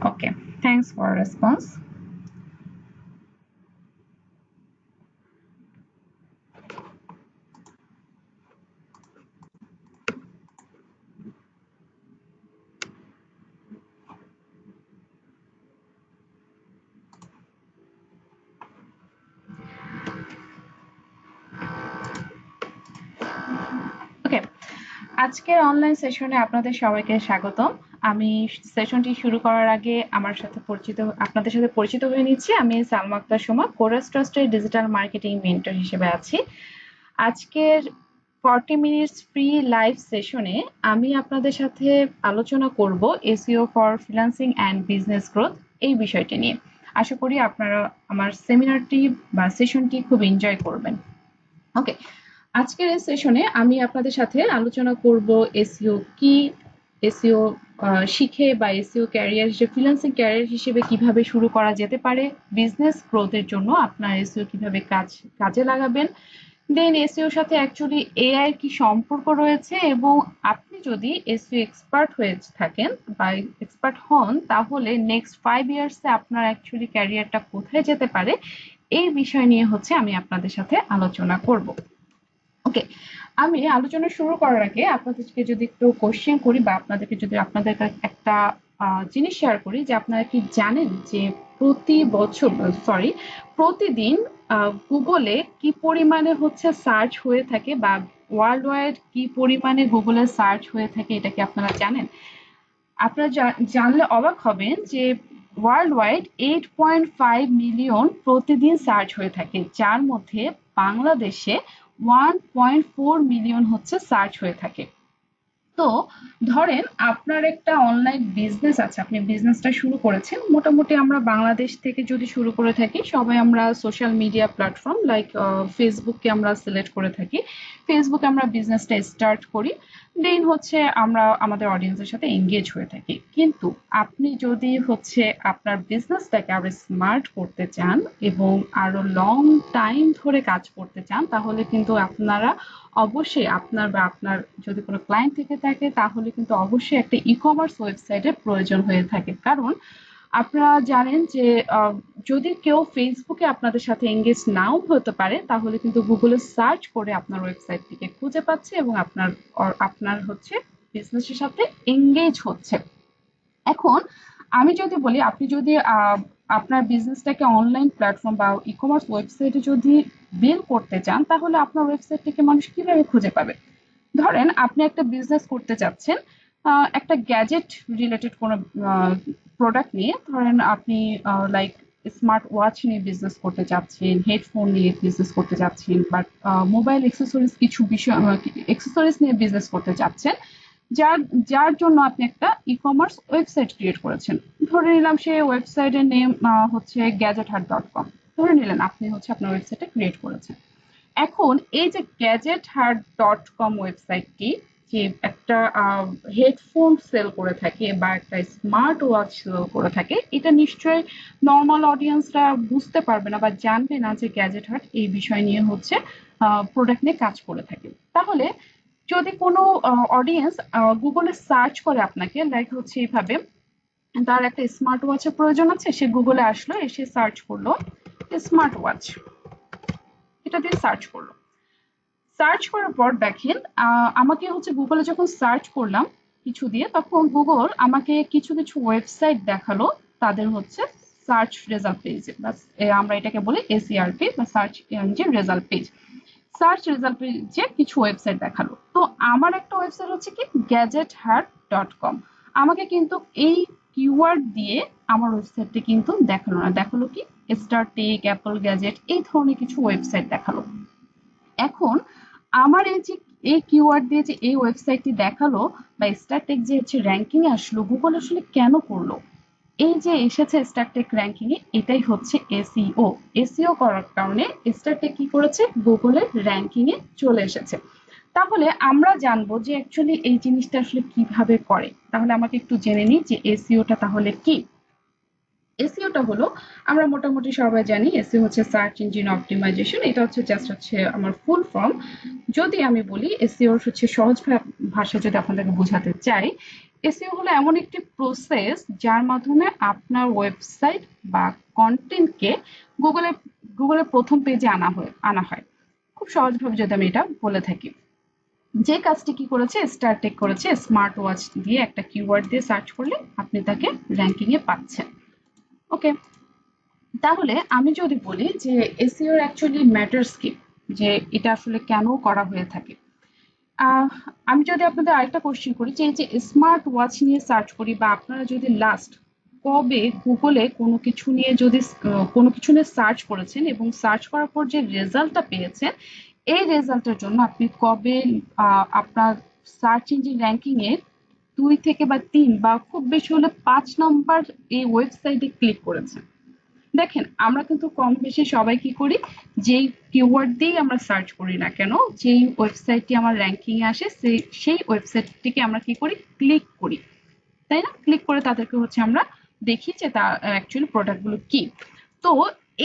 Okay, thanks for response. Okay, আজকের online সেশনে আপনাদের সবাইকে স্বাগতম। আমি সেশনটি শুরু করার আগে আপনাদের সাথে পরিচিত হয়ে নিচ্ছি। আমি সালমা আক্তার সুমা, কোরাস ট্রাস্টের ডিজিটাল মার্কেটিং মেন্টর হিসেবে আছি। আজকের 40 মিনিটস ফ্রি লাইভ সেশনে আমি আপনাদের সাথে আলোচনা করব SEO for freelancing and business growth এই বিষয়টি নিয়ে। আশা করি আপনারা আমার সেমিনারটি বা সেশনটি খুব এনজয় করবেন। ওকে, আজকের এই সেশনে আমি আপনাদের সাথে আলোচনা করব এসইও কি, এসইও শিখে বা এসইও ক্যারিয়ার হিসেবে ফ্রিল্যান্সিং ক্যারিয়ার হিসেবে কিভাবে শুরু করা যেতে পারে, বিজনেস গ্রোথের জন্য আপনার এসইও কিভাবে কাজে লাগাবেন, দেন এসইওর সাথে অ্যাকচুয়ালি এআই কি সম্পর্ক রয়েছে, এবং আপনি যদি এসইও এক্সপার্ট হয়ে থাকেন বা এক্সপার্ট হন তাহলে নেক্সট 5 ইয়ার্সে আপনার অ্যাকচুয়ালি ক্যারিয়ারটা কোথায় যেতে পারে এই বিষয় নিয়ে হচ্ছে আমি আপনাদের সাথে আলোচনা করব। ওকে, আমি আলোচনা শুরু করার আগে আপনাদেরকে যদি একটু কোশ্চেন করি বা আপনাদের একটা জিনিস শেয়ার করি যে আপনারা কি জানেন যে প্রতিদিন গুগলে কি পরিমাণে হচ্ছে সার্চ হয়ে থাকে বা ওয়ার্ল্ড ওয়াইড কি পরিমাণে গুগলে সার্চ হয়ে থাকে, এটা কি আপনারা জানেন? আপনারা জানলে অবাক হবেন যে ওয়ার্ল্ড ওয়াইড 8.5 মিলিয়ন প্রতিদিন সার্চ হয়ে থাকে, যার মধ্যে বাংলাদেশে 1.4 মিলিয়ন হচ্ছে সার্চ হয়ে থাকে। তো ধরেন আপনার একটা অনলাইন বিজনেস আছে, আপনি বিজনেসটা শুরু করেছেন। মোটামুটি আমরা বাংলাদেশ থেকে যদি শুরু করে থাকি, সবাই আমরা সোশ্যাল মিডিয়া প্ল্যাটফর্ম লাইক ফেসবুককে আমরা সিলেক্ট করে থাকি। ফেসবুকে আমরা বিজনেসটা স্টার্ট করি, দেন হচ্ছে আমরা আমাদের অডিয়েন্সের সাথে এঙ্গেজ হয়ে থাকি। কিন্তু আপনি যদি হচ্ছে আপনার বিজনেসটাকে আরো স্মার্ট করতে চান এবং আরো লং টাইম ধরে কাজ করতে চান, তাহলে কিন্তু অবশ্যই আপনার যদি কোনো ক্লায়েন্ট থেকে থাকে তাহলে কিন্তু অবশ্যই একটা ই কমার্স ওয়েবসাইটের প্রয়োজন হয়ে থাকে। কারণ আপনারা জানেন যে যদি কেউ ফেসবুকে আপনাদের সাথে এঙ্গেজ নাও হতে পারে, তাহলে কিন্তু গুগলে সার্চ করে আপনার ওয়েবসাইটটিকে খুঁজে পাচ্ছে এবং আপনার হচ্ছে বিজনেসের সাথে এঙ্গেজ হচ্ছে। এখন আমি যদি বলি, আপনি যদি আপনার বিজনেসটাকে অনলাইন প্ল্যাটফর্ম বা ই কমার্স ওয়েবসাইটে যদি বিল করতে চান, তাহলে আপনার ওয়েবসাইটটিকে মানুষ কিভাবে খুঁজে পাবে? ধরেন আপনি একটা বিজনেস করতে চাচ্ছেন একটা গ্যাজেট রিলেটেড কোনো প্রোডাক্ট নিয়ে। ধরেন আপনি লাইক স্মার্ট ওয়াচ নিয়ে বিজনেস করতে চাচ্ছেন, হেডফোন নিয়ে বিজনেস করতে চাচ্ছেন, বা মোবাইল এক্সেসরিজ কিছু বিষয় এক্সেসরিজ নিয়ে বিজনেস করতে চাচ্ছেন, যার যার জন্য আপনি একটা ই কমার্স ওয়েবসাইট ক্রিয়েট করেছেন। ধরে নিলাম সেই ওয়েবসাইটের নেম হচ্ছে gadgethack.com। ধরে নিলেন আপনি হচ্ছে আপনার ওয়েবসাইটটা ক্রিয়েট করেছেন। এখন এই যে gadgethack.com ওয়েবসাইটটি যে একটা হেডফোন সেল করে থাকে বা একটা স্মার্ট ওয়াচ সেল করে থাকে, এটা নিশ্চয়ই নর্মাল অডিয়েন্সরা বুঝতে পারবে না বা জানবে না যে গ্যাজেট হাট এই বিষয় নিয়ে হচ্ছে প্রোডাক্ট নিয়ে কাজ করে থাকে। তাহলে যদি কোনো অডিয়েন্স গুগলে সার্চ করে আপনাকে, লাইক হচ্ছে এইভাবে, তার একটা স্মার্ট ওয়াচের প্রয়োজন আছে, সে গুগলে আসলো, এসে সার্চ করলো স্মার্ট ওয়াচ, এটা দিয়ে সার্চ করলো। সার্চ করার পর দেখেন আমাকে হচ্ছে গুগলে যখন সার্চ করলাম কিছু দিয়ে, তখন গুগল আমাকে কিছু কিছু ওয়েবসাইট দেখালো তাদের হচ্ছে সার্চ রেজাল্ট পেজ, আমরা এটাকে বলি এসইআরপি বা search engine result page. Search result পেজে কিছু ওয়েবসাইট দেখালো। তো আমার একটা ওয়েবসাইট হচ্ছে কি gadgethack.com। আমাকে কিন্তু এই কিওয়ার্ড দিয়ে আমার ওয়েবসাইটটি কিন্তু দেখালো না, দেখালো কি স্টারটেক, অ্যাপল গ্যাজেট, এই ধরনের কিছু ওয়েবসাইট দেখালো। এখন আমার এই কিওয়ার্ড দিয়ে যে এই ওয়েবসাইটটি দেখালো বা স্টারটেক যে হচ্ছে র্যাঙ্কিং এ আসলো, গুগল আসলে কেন করলো? এই যে এসেছে স্টারটেক র্যাঙ্কিং এ, এটাই হচ্ছে এসইও। এসইও করার কারণে স্টারটেক কি করেছে, গুগলের র্যাঙ্কিং এ চলে এসেছে। তাহলে আমরা জানবো যে অ্যাকচুয়ালি এই জিনিসটা আসলে কিভাবে করে। তাহলে আমাকে একটু জেনে নিই যে এসইওটা তাহলে কি। এসইওটা হলো, আমরা মোটামুটি সবাই জানি এসইও হচ্ছে সার্চ ইঞ্জিন অপটিমাইজেশন। এটা হচ্ছে জাস্ট হচ্ছে আমার ফুল ফর্ম। যদি আমি বলি এসইও হচ্ছে সহজ ভাষা যদি আপনাদেরকে বোঝাতে চাই, এসইও হলো এমন একটি প্রসেস যার মাধ্যমে আপনার ওয়েবসাইট বা কন্টেন্টকে গুগলে গুগলের প্রথম পেজে আনা হয়। খুব সহজভাবে যদি আমি এটা বলে থাকি, যে কাজটি কি করেছে স্টারটেক করেছে, স্মার্ট ওয়াচ দিয়ে একটা কিওয়ার্ড দিয়ে সার্চ করলে আপনি তাকে র্যাঙ্কিং এ পাচ্ছেন। ওকে, তাহলে আমি যদি বলি যে এসইও এর অ্যাকচুয়ালি ম্যাটার্স কি, যে এটা আসলে কেন করা হয়ে থাকে। আহ, আমি যদি আপনাদের আরেকটা কোশ্চেন করি যে এই যে স্মার্ট ওয়াচ নিয়ে সার্চ করি, বা আপনারা যদি লাস্ট কবে গুগলে কোনো কিছু নিয়ে সার্চ করেছেন এবং সার্চ করার পর যে রেজাল্টটা পেয়েছেন, এই রেজাল্টের জন্য আপনি কবে আপনার সার্চ ইঞ্জিন র্যাঙ্কিং এ 2 থেকে বা 3 বা খুব বেশি হলে 5 নাম্বার এই ওয়েবসাইটে ক্লিক করেছেন। দেখেন, আমরা কিন্তু কম বেশি সবাই কি করি, যেই কিওয়ার্ড দিয়েই আমরা সার্চ করি না কেন, যেই ওয়েবসাইটটি আমার র্যাঙ্কিং এ আসে সেই ওয়েবসাইটটিকে আমরা কি করি, ক্লিক করি, তাই না? ক্লিক করে তাদেরকে হচ্ছে আমরা দেখি যে তার অ্যাকচুয়ালি প্রোডাক্ট গুলো কি। তো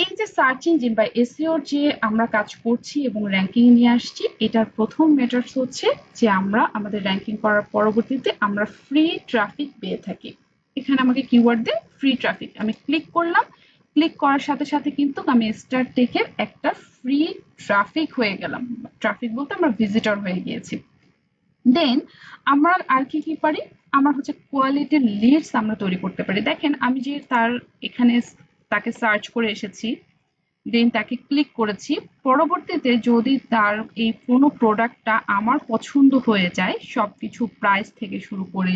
এই যে সার্চ ইঞ্জিন বা এসইও যে আমরা কাজ করছি এবং র্যাঙ্কিং নিয়ে আসছি, এটার প্রথম ম্যাটার্স হচ্ছে যে আমরা আমাদের র্যাঙ্কিং করার পরবর্তীতে আমরা ফ্রি ট্রাফিক পেয়ে থাকি। এখানে আমাকে কিওয়ার্ড দিয়ে ফ্রি ট্রাফিক, আমি ক্লিক করলাম, ক্লিক করার সাথে সাথে কিন্তু আমি স্টার টেকের একটা ফ্রি ট্রাফিক হয়ে গেলাম। ট্রাফিক বলতে আমরা ভিজিটর হয়ে গিয়েছি। দেন আমরা আর কি কি পারি, আমরা হচ্ছে কোয়ালিটির লিডস আমরা তৈরি করতে পারি। দেখেন, আমি যে তার এখানে তাকে সার্চ করে এসেছি, দেন তাকে ক্লিক করেছি, পরবর্তীতে যদি তার এই কোনো প্রোডাক্টটা আমার পছন্দ হয়ে যায়, সবকিছু প্রাইস থেকে শুরু করে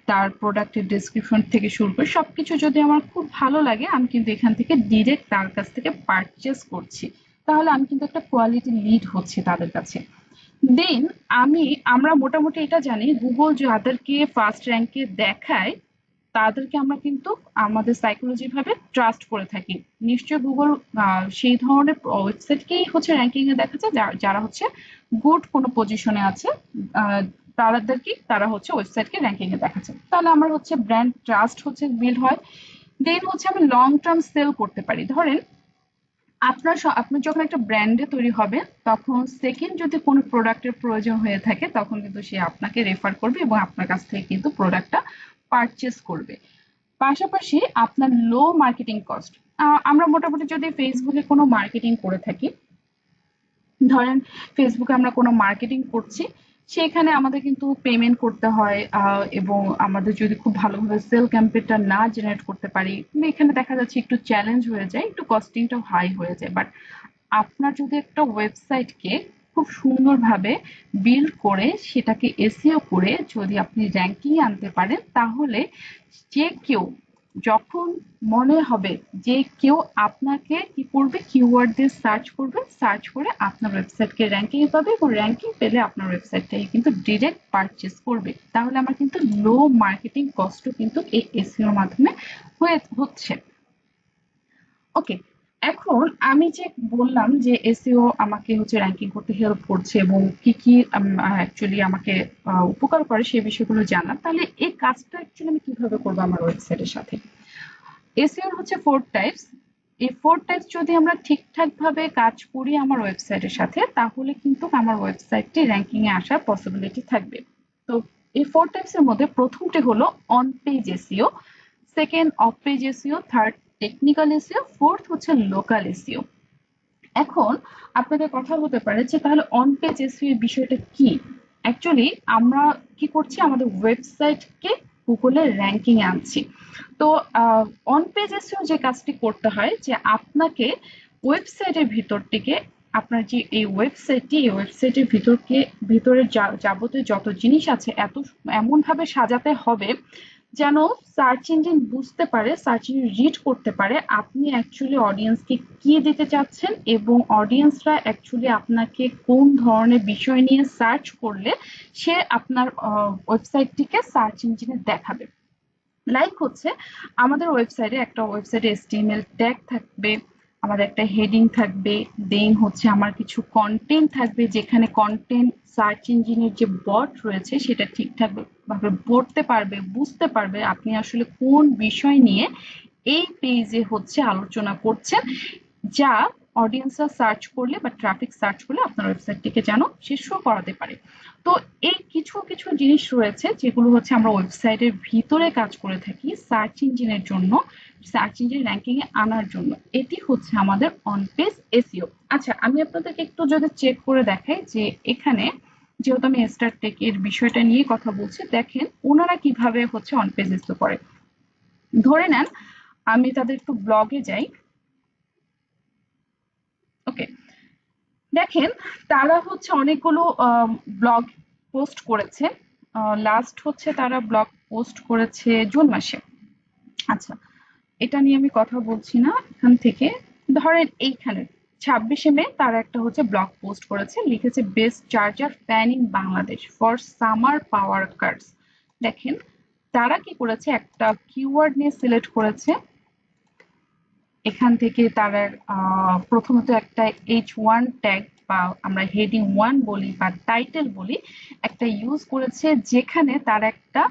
তার প্রোডাক্টের ডেসক্রিপশন থেকে শুরু করে সবকিছু যদি আমার খুব ভালো লাগে, আমি কিন্তু এখান থেকে ডিরেক্ট তার কাছ থেকে পারচেস করছি। তাহলে আমি কিন্তু একটা কোয়ালিটি লিড হচ্ছি তাদের কাছে। দেন আমরা মোটামুটি এটা জানি, গুগল যাদেরকে ফার্স্ট র্যাঙ্কে দেখায় তাদেরকে আমরা কিন্তু আমাদের সাইকোলজি ভাবে ট্রাস্ট করে থাকি। নিশ্চয়ই গুগল সেই ধরনের ওয়েবসাইটকেই হচ্ছে র্যাঙ্কিং এ দেখাচ্ছে যারা হচ্ছে গুড কোনো পজিশনে আছে, তারা হচ্ছে ওয়েবসাইটকে র্যাঙ্কিং এ দেখাচ্ছে। তাহলে আমার হচ্ছে ব্র্যান্ড ট্রাস্ট হচ্ছে বিল্ড হয়। দেন হচ্ছে আমি লং টার্ম সেল করতে পারি। ধরেন আপনি যখন একটা ব্র্যান্ডে তৈরি হবেন, তখন সেকেন্ড যদি কোনো প্রোডাক্টের প্রয়োজন হয়ে থাকে, তখন কিন্তু সে আপনাকে রেফার করবে এবং আপনার কাছ থেকে কিন্তু প্রোডাক্টটা পারচেস করবে। পাশাপাশি আপনার লো মার্কেটিং কস্ট, আমরা মোটামুটি যদি ফেসবুকে কোনো মার্কেটিং করে থাকি, ধরেন ফেসবুকে আমরা কোনো মার্কেটিং করছি, সেখানে আমাদের কিন্তু পেমেন্ট করতে হয়, এবং আমাদের যদি খুব ভালোভাবে সেল ক্যাম্পেইনটা না জেনারেট করতে পারি, এখানে দেখা যাচ্ছে একটু চ্যালেঞ্জ হয়ে যায়, একটু কস্টিংটাও হাই হয়ে যায়। বাট আপনার যদি একটা ওয়েবসাইটকে খুব সুন্দরভাবে বিল্ড করে সেটাকে এসইও করে যদি আপনি র্যাঙ্কিং আনতে পারেন, তাহলে যে কেউ যখন মনে হবে, যে কেউ আপনাকে কি করবে, কিওয়ার্ড দিয়ে সার্চ করবে, সার্চ করে আপনার ওয়েবসাইটকে র্যাঙ্কিং এ পাবে এবং র্যাঙ্কিং পেলে আপনার ওয়েবসাইটটাই কিন্তু ডিরেক্ট পারচেস করবে। তাহলে আমার কিন্তু লো মার্কেটিং কস্টও কিন্তু এই এসইওর মাধ্যমে হচ্ছে। ওকে, এখন আমি যে বললাম যে এসইও আমাকে হচ্ছে র্যাঙ্কিং করতে হেল্প করছে এবং কি কি অ্যাকচুয়ালি আমাকে উপকার করে সেই বিষয়গুলো জানা, তাহলে এই কাজটা অ্যাকচুয়ালি আমি কিভাবে করবো আমার ওয়েবসাইটের সাথে। এসইও হচ্ছে 4 টাইপস। এই 4 টাইপস যদি আমরা ঠিকঠাক ভাবে কাজ করি আমার ওয়েবসাইটের সাথে, তাহলে কিন্তু আমার ওয়েবসাইটটি র্যাঙ্কিং এ আসার পসিবিলিটি থাকবে। তো এই 4 টাইপস এর মধ্যে প্রথমটি হলো on page SEO, second of page SEO, third technical SEO, fourth হচ্ছে লোকাল এসইও। এখন আপনাদের কথা হতে পারে যে তাহলে অন পেজ এসইও এর বিষয়টা কি। অ্যাকচুয়ালি আমরা কি করছি, আমাদের ওয়েবসাইটকে গুগলের র্যাঙ্কিং এ আনছি। তো অন পেজ এসইও যে কাজটি করতে হয়, যে আপনাকে ওয়েবসাইটের ভিতরটিকে, আপনার যে এই ওয়েবসাইটটি, এই ওয়েবসাইটের ভিতরে যাবতীয় যত জিনিস আছে এমন ভাবে সাজাতে হবে যেন সার্চ ইঞ্জিন বুঝতে পারে, সার্চ ইঞ্জিন রিড করতে পারে আপনি অ্যাকচুয়ালি অডিয়েন্সকে কি দিতে চাচ্ছেন, এবং অডিয়েন্সরা অ্যাকচুয়ালি আপনাকে কোন ধরনের বিষয় নিয়ে সার্চ করলে সে আপনার ওয়েবসাইটটিকে সার্চ ইঞ্জিনে দেখাবে। লাইক হচ্ছে আমাদের ওয়েবসাইটে HTML ট্যাগ থাকবে, আমাদের একটা হেডিং থাকবে, দেন হচ্ছে আমার কিছু কন্টেন্ট থাকবে, যেখানে কন্টেন্ট সার্চ ইঞ্জিনের যে বট রয়েছে সেটা ঠিকঠাক ভাবে পড়তে পারবে, বুঝতে পারবে আপনি আসলে কোন বিষয় নিয়ে এই পেজে হচ্ছে আলোচনা করছেন, যা অডিয়েন্সরা সার্চ করলে বা ট্রাফিক সার্চ করলে আপনার ওয়েবসাইটটিকে যেন সে শো করাতে পারে। তো এই কিছু কিছু জিনিস রয়েছে যেগুলো হচ্ছে আমরা ওয়েবসাইটের ভিতরে কাজ করে থাকি সার্চ ইঞ্জিনের জন্য, সার্চ ইঞ্জিন র্যাঙ্কিং এ আনার জন্য। এটি হচ্ছে আমাদের অন পেজ এসইও। আচ্ছা, আমি আপনাদেরকে একটু যদি চেক করে দেখাই যে এখানে যেহেতু আমি স্টারটেক এর বিষয়টা নিয়ে কথা বলছি, দেখেন ওনারা কিভাবে হচ্ছে অন পেজ এসইও করে। ধরে নেন আমি তাদের একটু ব্লগে যাই। ওকে, দেখেন তারা হচ্ছে অনেকগুলো ব্লগ পোস্ট করেছে। লাস্ট হচ্ছে তারা ব্লগ পোস্ট করেছে জুন মাসে। আচ্ছা, এটা নিয়ে আমি কথা বলছি না এখান থেকে। ধরেন এইখানে 26শে মে তারা একটা হচ্ছে ব্লগ পোস্ট করেছে, লিখেছে best charger fan in Bangladesh for summer power Katz. দেখেন তারা কি করেছে, একটা কিওয়ার্ড নিয়ে সিলেক্ট করেছে। এখান থেকে তারা প্রথমত একটা H1 ট্যাগ বা আমরা হেডিং 1 বলি বা টাইটেল বলি, একটা ইউজ করেছে যেখানে তার একটা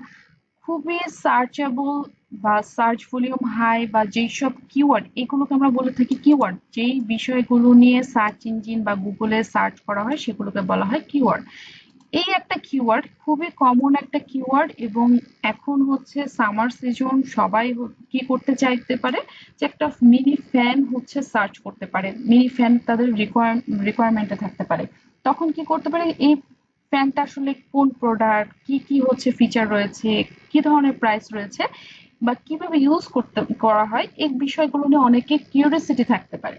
খুবই সার্চেবল বা সার্চ ভলিউম হাই বা যেসব কিওয়ার্ড, এগুলোকে আমরা বলে থাকি কিওয়ার্ড, যেই বিষয়গুলো নিয়ে সার্চ ইঞ্জিন বা গুগলে সার্চ করা হয় সেগুলোকে বলা হয় কিওয়ার্ড। এই একটা কিওয়ার্ড খুবই কমন একটা কিওয়ার্ড, এবং এখন হচ্ছে সামার সিজন, সবাই কি করতে চাইতে পারে যে একটা মিনি ফ্যান হচ্ছে সার্চ করতে পারে, মিনি ফ্যান তাদের রিকোয়ারমেন্টে থাকতে পারে। তখন কি করতে পারে, এই ফ্যানটা আসলে কোন প্রোডাক্ট, কি কি হচ্ছে ফিচার রয়েছে, কি ধরনের প্রাইস রয়েছে বা কিভাবে ইউজ করতে করা হয়, এই বিষয়গুলো নিয়ে অনেকে কিউরিয়াসিটি থাকতে পারে।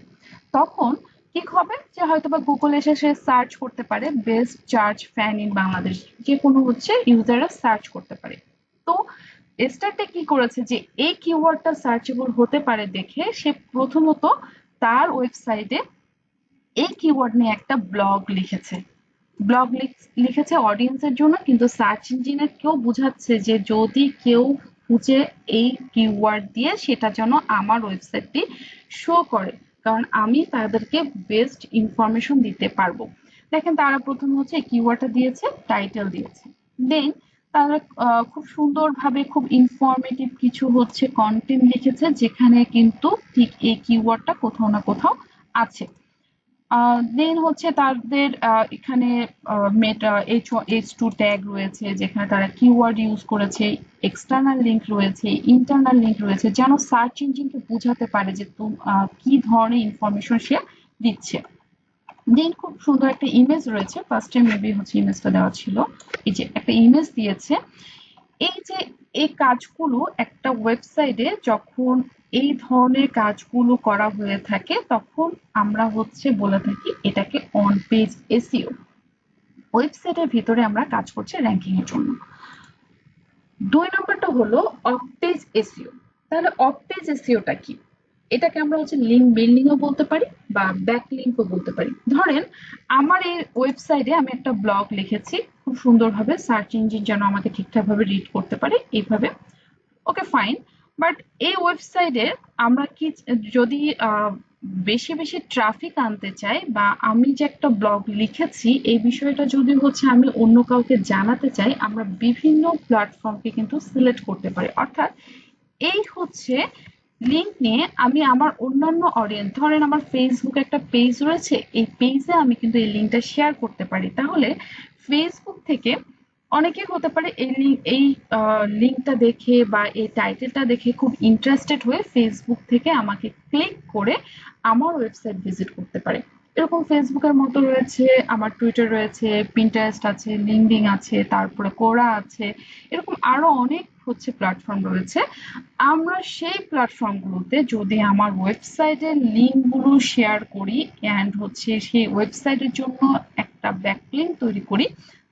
তখন কি হবে যে হয়তোবা গুগল এসে সে সার্চ করতে পারে best charge fan in Bangladesh, যে কোনো হচ্ছে ইউজাররা সার্চ করতে পারে। তো স্টারটেক কি করেছে যে এই কিওয়ার্ডটা সার্চেবল হতে পারে দেখে সে প্রথমত তার ওয়েবসাইটে এই কিওয়ার্ড নিয়ে একটা ব্লগ লিখেছে। ব্লগ লিখেছে অডিয়েন্সের জন্য, কিন্তু সার্চ ইঞ্জিনে কেউ বুঝাচ্ছে যে যদি কেউ খুঁজে এই কিওয়ার্ড দিয়ে সেটা যেন আমার ওয়েবসাইটটি শো করে, কারণ আমি তাদেরকে বেস্ট ইনফরমেশন দিতে পারবো। দেখেন তারা প্রথম হচ্ছে কিওয়ার্ডটা দিয়েছে, টাইটেল দিয়েছে, দেন তারা খুব সুন্দরভাবে খুব ইনফরমেটিভ কিছু হচ্ছে কন্টেন্ট লিখেছে যেখানে কিন্তু ঠিক এই কিওয়ার্ডটা কোথাও না কোথাও আছে। দেন হচ্ছে তাদের এখানে মেটা H2 ট্যাগ রয়েছে যেখানে তারা কিওয়ার্ড ইউজ করেছে, এক্সটার্নাল লিঙ্ক রয়েছে, ইন্টারনাল লিঙ্ক রয়েছে, যেন সার্চ ইঞ্জিনকে বোঝাতে পারে যে কি ধরনের ইনফরমেশন সে দিচ্ছে। দেন খুব সুন্দর একটা ইমেজ রয়েছে, ফার্স্ট টাইম মেবি হচ্ছে ইমেজটা দেওয়া ছিল, এই যে একটা ইমেজ দিয়েছে। এই যে এই কাজগুলো একটা ওয়েবসাইটে যখন এই ধরনের কাজগুলো করা হয়ে থাকে তখন আমরা হচ্ছে বলে থাকি এটাকে অন পেজ এসইও। ওয়েবসাইটের ভিতরে আমরা কাজ করছি র্যাঙ্কিং এর জন্য। 2 নম্বরটা হলো অফ পেজ এসইও। তাহলে অফ পেজ এসইওটা কি? এটাকে আমরা হচ্ছে লিঙ্ক বিল্ডিংও বলতে পারি বা ব্যাক লিঙ্কও বলতে পারি। ধরেন আমার এই ওয়েবসাইটে আমি একটা ব্লগ লিখেছি খুব সুন্দরভাবে, সার্চ ইঞ্জিন যেন আমাকে ঠিকঠাকভাবে রিড করতে পারে এইভাবে। ওকে ফাইন, বাট এই ওয়েবসাইটে আমরা কি যদি বেশি বেশি ট্রাফিক আনতে চাই বা আমি যে একটা ব্লগ লিখেছি এই বিষয়টা যদি হচ্ছে আমি অন্য কাউকে জানাতে চাই, আমরা বিভিন্ন প্ল্যাটফর্মকে কিন্তু সিলেক্ট করতে পারি। অর্থাৎ এই হচ্ছে লিঙ্ক নিয়ে আমি আমার অন্যান্য অডিয়েন্স, ধরেন আমার ফেসবুকে একটা পেজ রয়েছে, এই পেজে আমি কিন্তু এই লিঙ্কটা শেয়ার করতে পারি। তাহলে ফেসবুক থেকে অনেকে হতে পারে এই লিঙ্কটা দেখে বা এই টাইটেলটা দেখে খুব ইন্টারেস্টেড হয়ে ফেসবুক থেকে আমাকে ক্লিক করে আমার ওয়েবসাইট ভিজিট করতে পারে। এরকম ফেসবুকের মতো রয়েছে, আমার টুইটার রয়েছে, পিন্টারেস্ট আছে, লিঙ্কডইন আছে, তারপরে কোরা আছে, এরকম আরো অনেক হচ্ছে প্ল্যাটফর্ম রয়েছে। আমরা সেই প্ল্যাটফর্মগুলোতে যদি আমার ওয়েবসাইটের লিঙ্কগুলো শেয়ার করি অ্যান্ড হচ্ছে সেই ওয়েবসাইটের জন্য একটা ব্যাকলিঙ্ক তৈরি করি,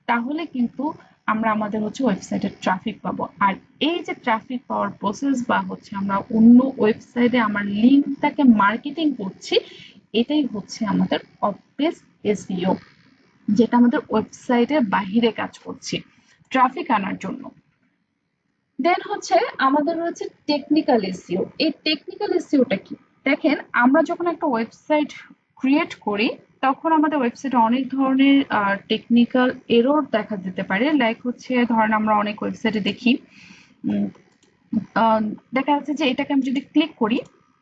তাহলে কিন্তু আমরা আমাদের হচ্ছে ওয়েবসাইটের ট্রাফিক পাবো। আর এই যে ট্রাফিক পাওয়ার প্রসেস বা হচ্ছে আমরা অন্য ওয়েবসাইটে আমার লিঙ্কটাকে মার্কেটিং করছি, এটাই হচ্ছে আমাদের অফ পেজ এসইও, যেটা আমাদের ওয়েবসাইটের বাহিরে কাজ করছি ট্রাফিক আনার জন্য। দেন হচ্ছে আমাদের রয়েছে টেকনিক্যাল এসইও। এই টেকনিক্যাল এসইওটা কি? দেখেন আমরা যখন একটা ওয়েবসাইট ক্রিয়েট করি তখন আমাদের ওয়েবসাইটে অনেক ধরনের টেকনিক্যাল এরর দেখা দিতে পারে। লাইক হচ্ছে ধরেন আমরা অনেক ওয়েবসাইটে দেখি দেখা যাচ্ছে যে এটাকে আমি যদি ক্লিক করি,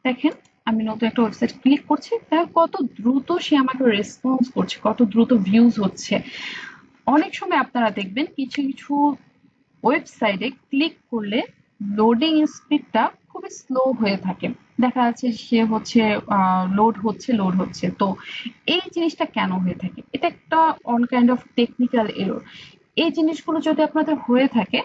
দেখেন আমি নতুন একটা ওয়েবসাইট ক্লিক করছি, দেখো কত দ্রুত সে আমাকে রেসপন্স করছে, কত দ্রুত ভিউজ হচ্ছে। অনেক সময় আপনারা দেখবেন কিছু কিছু ওয়েবসাইটে ক্লিক করলে লোডিং স্পিডটা খুবই স্লো হয়ে থাকে, দেখা যাচ্ছে সে হচ্ছে লোড হচ্ছে। তো এই জিনিসটা কেন হয়ে থাকে? এটা একটা on kind of technical error. এই জিনিসগুলো যদি আপনাদের হয়ে থাকে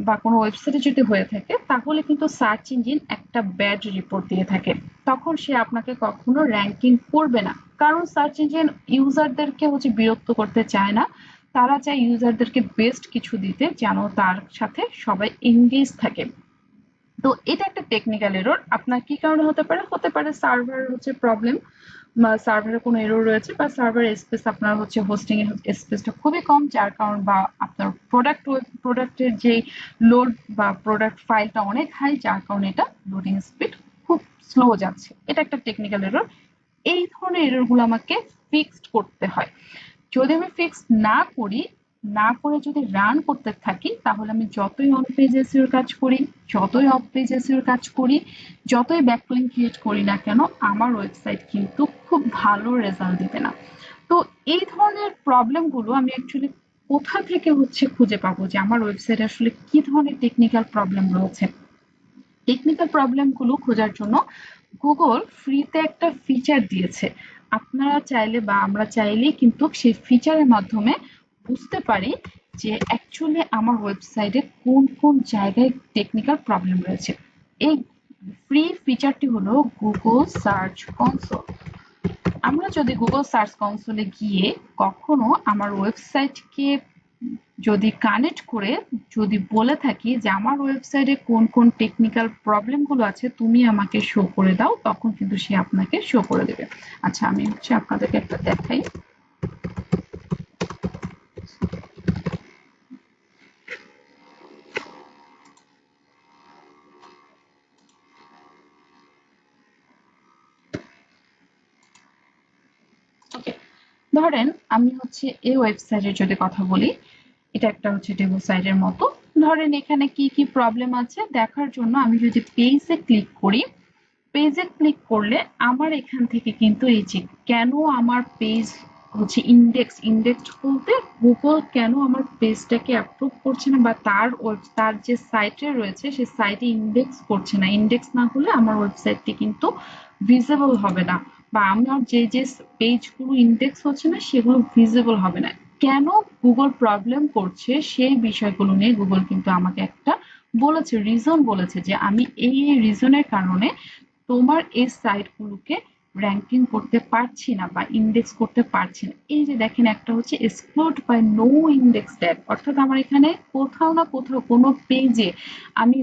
বা কোনো ওয়েবসাইটে যদি হয়ে থাকে, তাহলে কিন্তু সার্চ ইঞ্জিন একটা ব্যাড রিপোর্ট দিয়ে থাকে। তখন সে আপনাকে কখনো র্যাঙ্কিং করবে না, কারণ সার্চ ইঞ্জিন ইউজারদেরকে হচ্ছে বিরক্ত করতে চায় না। তারা চায় ইউজারদেরকে বেস্ট কিছু দিতে, যেন তার সাথে সবাই এঙ্গেজ থাকে। তো এটা একটা টেকনিক্যাল এরর। আপনার কি কারণে হতে পারে? হতে পারে সার্ভার হচ্ছে প্রবলেম, বা সার্ভারে কোনো এরর রয়েছে, বা সার্ভার স্পেস আপনার হচ্ছে হোস্টিং এর স্পেসটা খুবই কম, যার কারণ, বা আপনার প্রোডাক্টের যে লোড বা প্রোডাক্ট ফাইলটা অনেক হাই, যার কারণে এটা লোডিং স্পিড খুব স্লো যাচ্ছে। এটা একটা টেকনিক্যাল এরর। এই ধরনের এরর গুলো আমাকে ফিক্সড করতে হয়। যদি আমি ফিক্স না করি, না করে যদি রান করতে থাকি, তাহলে আমি যতই অন পেজ এসইওর কাজ করি, যতই অফ পেজ এসইওর কাজ করি, যতই ব্যাকলিঙ্ক ক্রিয়েট করি না কেন, আমার ওয়েবসাইট কিন্তু খুব ভালো রেজাল্ট দিবে না। তো এই ধরনের প্রবলেম গুলো আমি অ্যাকচুয়ালি কোথা থেকে হচ্ছে খুঁজে পাবো যে আমার ওয়েবসাইটে আসলে কি ধরনের টেকনিক্যাল প্রবলেম রয়েছে? টেকনিক্যাল প্রবলেম গুলো খোঁজার জন্য গুগল ফ্রিতে একটা ফিচার দিয়েছে। আপনারা চাইলে বা আমরা চাইলেই কিন্তু সেই ফিচারের মাধ্যমে বুঝতে পারি যে অ্যাকচুয়ালি আমার ওয়েবসাইটে কোন কোন জায়গায় টেকনিক্যাল প্রবলেম রয়েছে। এই ফ্রি ফিচারটি হলো গুগল সার্চ কনসোল। আমরা যদি গুগল সার্চ কনসোলে গিয়ে কখনো আমার ওয়েবসাইটকে যদি কানেক্ট করে যদি বলে থাকি যে আমার ওয়েবসাইটে কোন কোন টেকনিক্যাল প্রবলেম গুলো আছে, তুমি আমাকে শো করে দাও, তখন কিন্তু সে আপনাকে শো করে দেবে। আচ্ছা, আমি হচ্ছে আপনাদেরকে একটা দেখাই। ওকে, ধরেন আমি হচ্ছে এই ওয়েবসাইটের যদি কথা বলি, এটা একটা হচ্ছে ডেমো সাইটের মতো। ধরেন এখানে কি কি প্রবলেম আছে দেখার জন্য আমি যদি পেজে ক্লিক করি, পেজে ক্লিক করলে আমার এখান থেকে কিন্তু এই যে কেন আমার পেজ হচ্ছে ইন্ডেক্স বলতে গুগল কেন আমার পেজটাকে অ্যাপ্রুভ করছে না, বা তার যে সাইটে রয়েছে সেই সাইটে ইন্ডেক্স করছে না। ইন্ডেক্স না হলে আমার ওয়েবসাইটটি কিন্তু ভিজিবল হবে না, বা আমার যে পেজগুলো ইন্ডেক্স হচ্ছে না সেগুলো ভিজিবল হবে না। কেন গুগল প্রবলেম করছে সেই বিষয়গুলো নিয়ে গুগল কিন্তু আমাকে একটা বলেছে, রিজন বলেছে যে আমি এই রিজনের কারণে তোমার এই সাইটগুলোকে র্যাঙ্কিং করতে পারছি না বা ইন্ডেক্স করতে পারছি না। এই যে দেখেন, একটা হচ্ছে excluded by noindex tag, অর্থাৎ আমার এখানে কোথাও না কোথাও কোনো পেজে আমি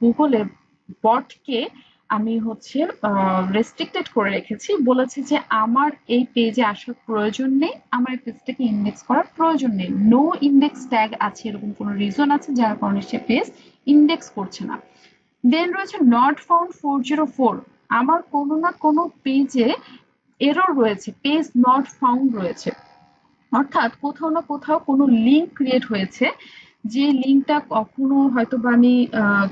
গুগলের বটকে আমি হচ্ছে রেস্ট্রিক্টেড করে রেখেছি, বলেছে যে আমার এই পেজে আসার প্রয়োজন নেই, আমার এই পেজটাকে ইন্ডেক্স করার প্রয়োজন নেই। নো ইন্ডেক্স ট্যাগ আছে, এরকম কোনো রিজন আছে যার কারণে সে পেজ ইন্ডেক্স করছে না। দেন রয়েছে নট ফাউন্ড 404। আমার কোনো না কোনো পেজে এরর রয়েছে, পেজ নট ফাউন্ড রয়েছে, অর্থাৎ কোথাও না কোথাও কোনো লিঙ্ক ক্রিয়েট হয়েছে, যে লিঙ্কটা কখনো হয়তো বা আমি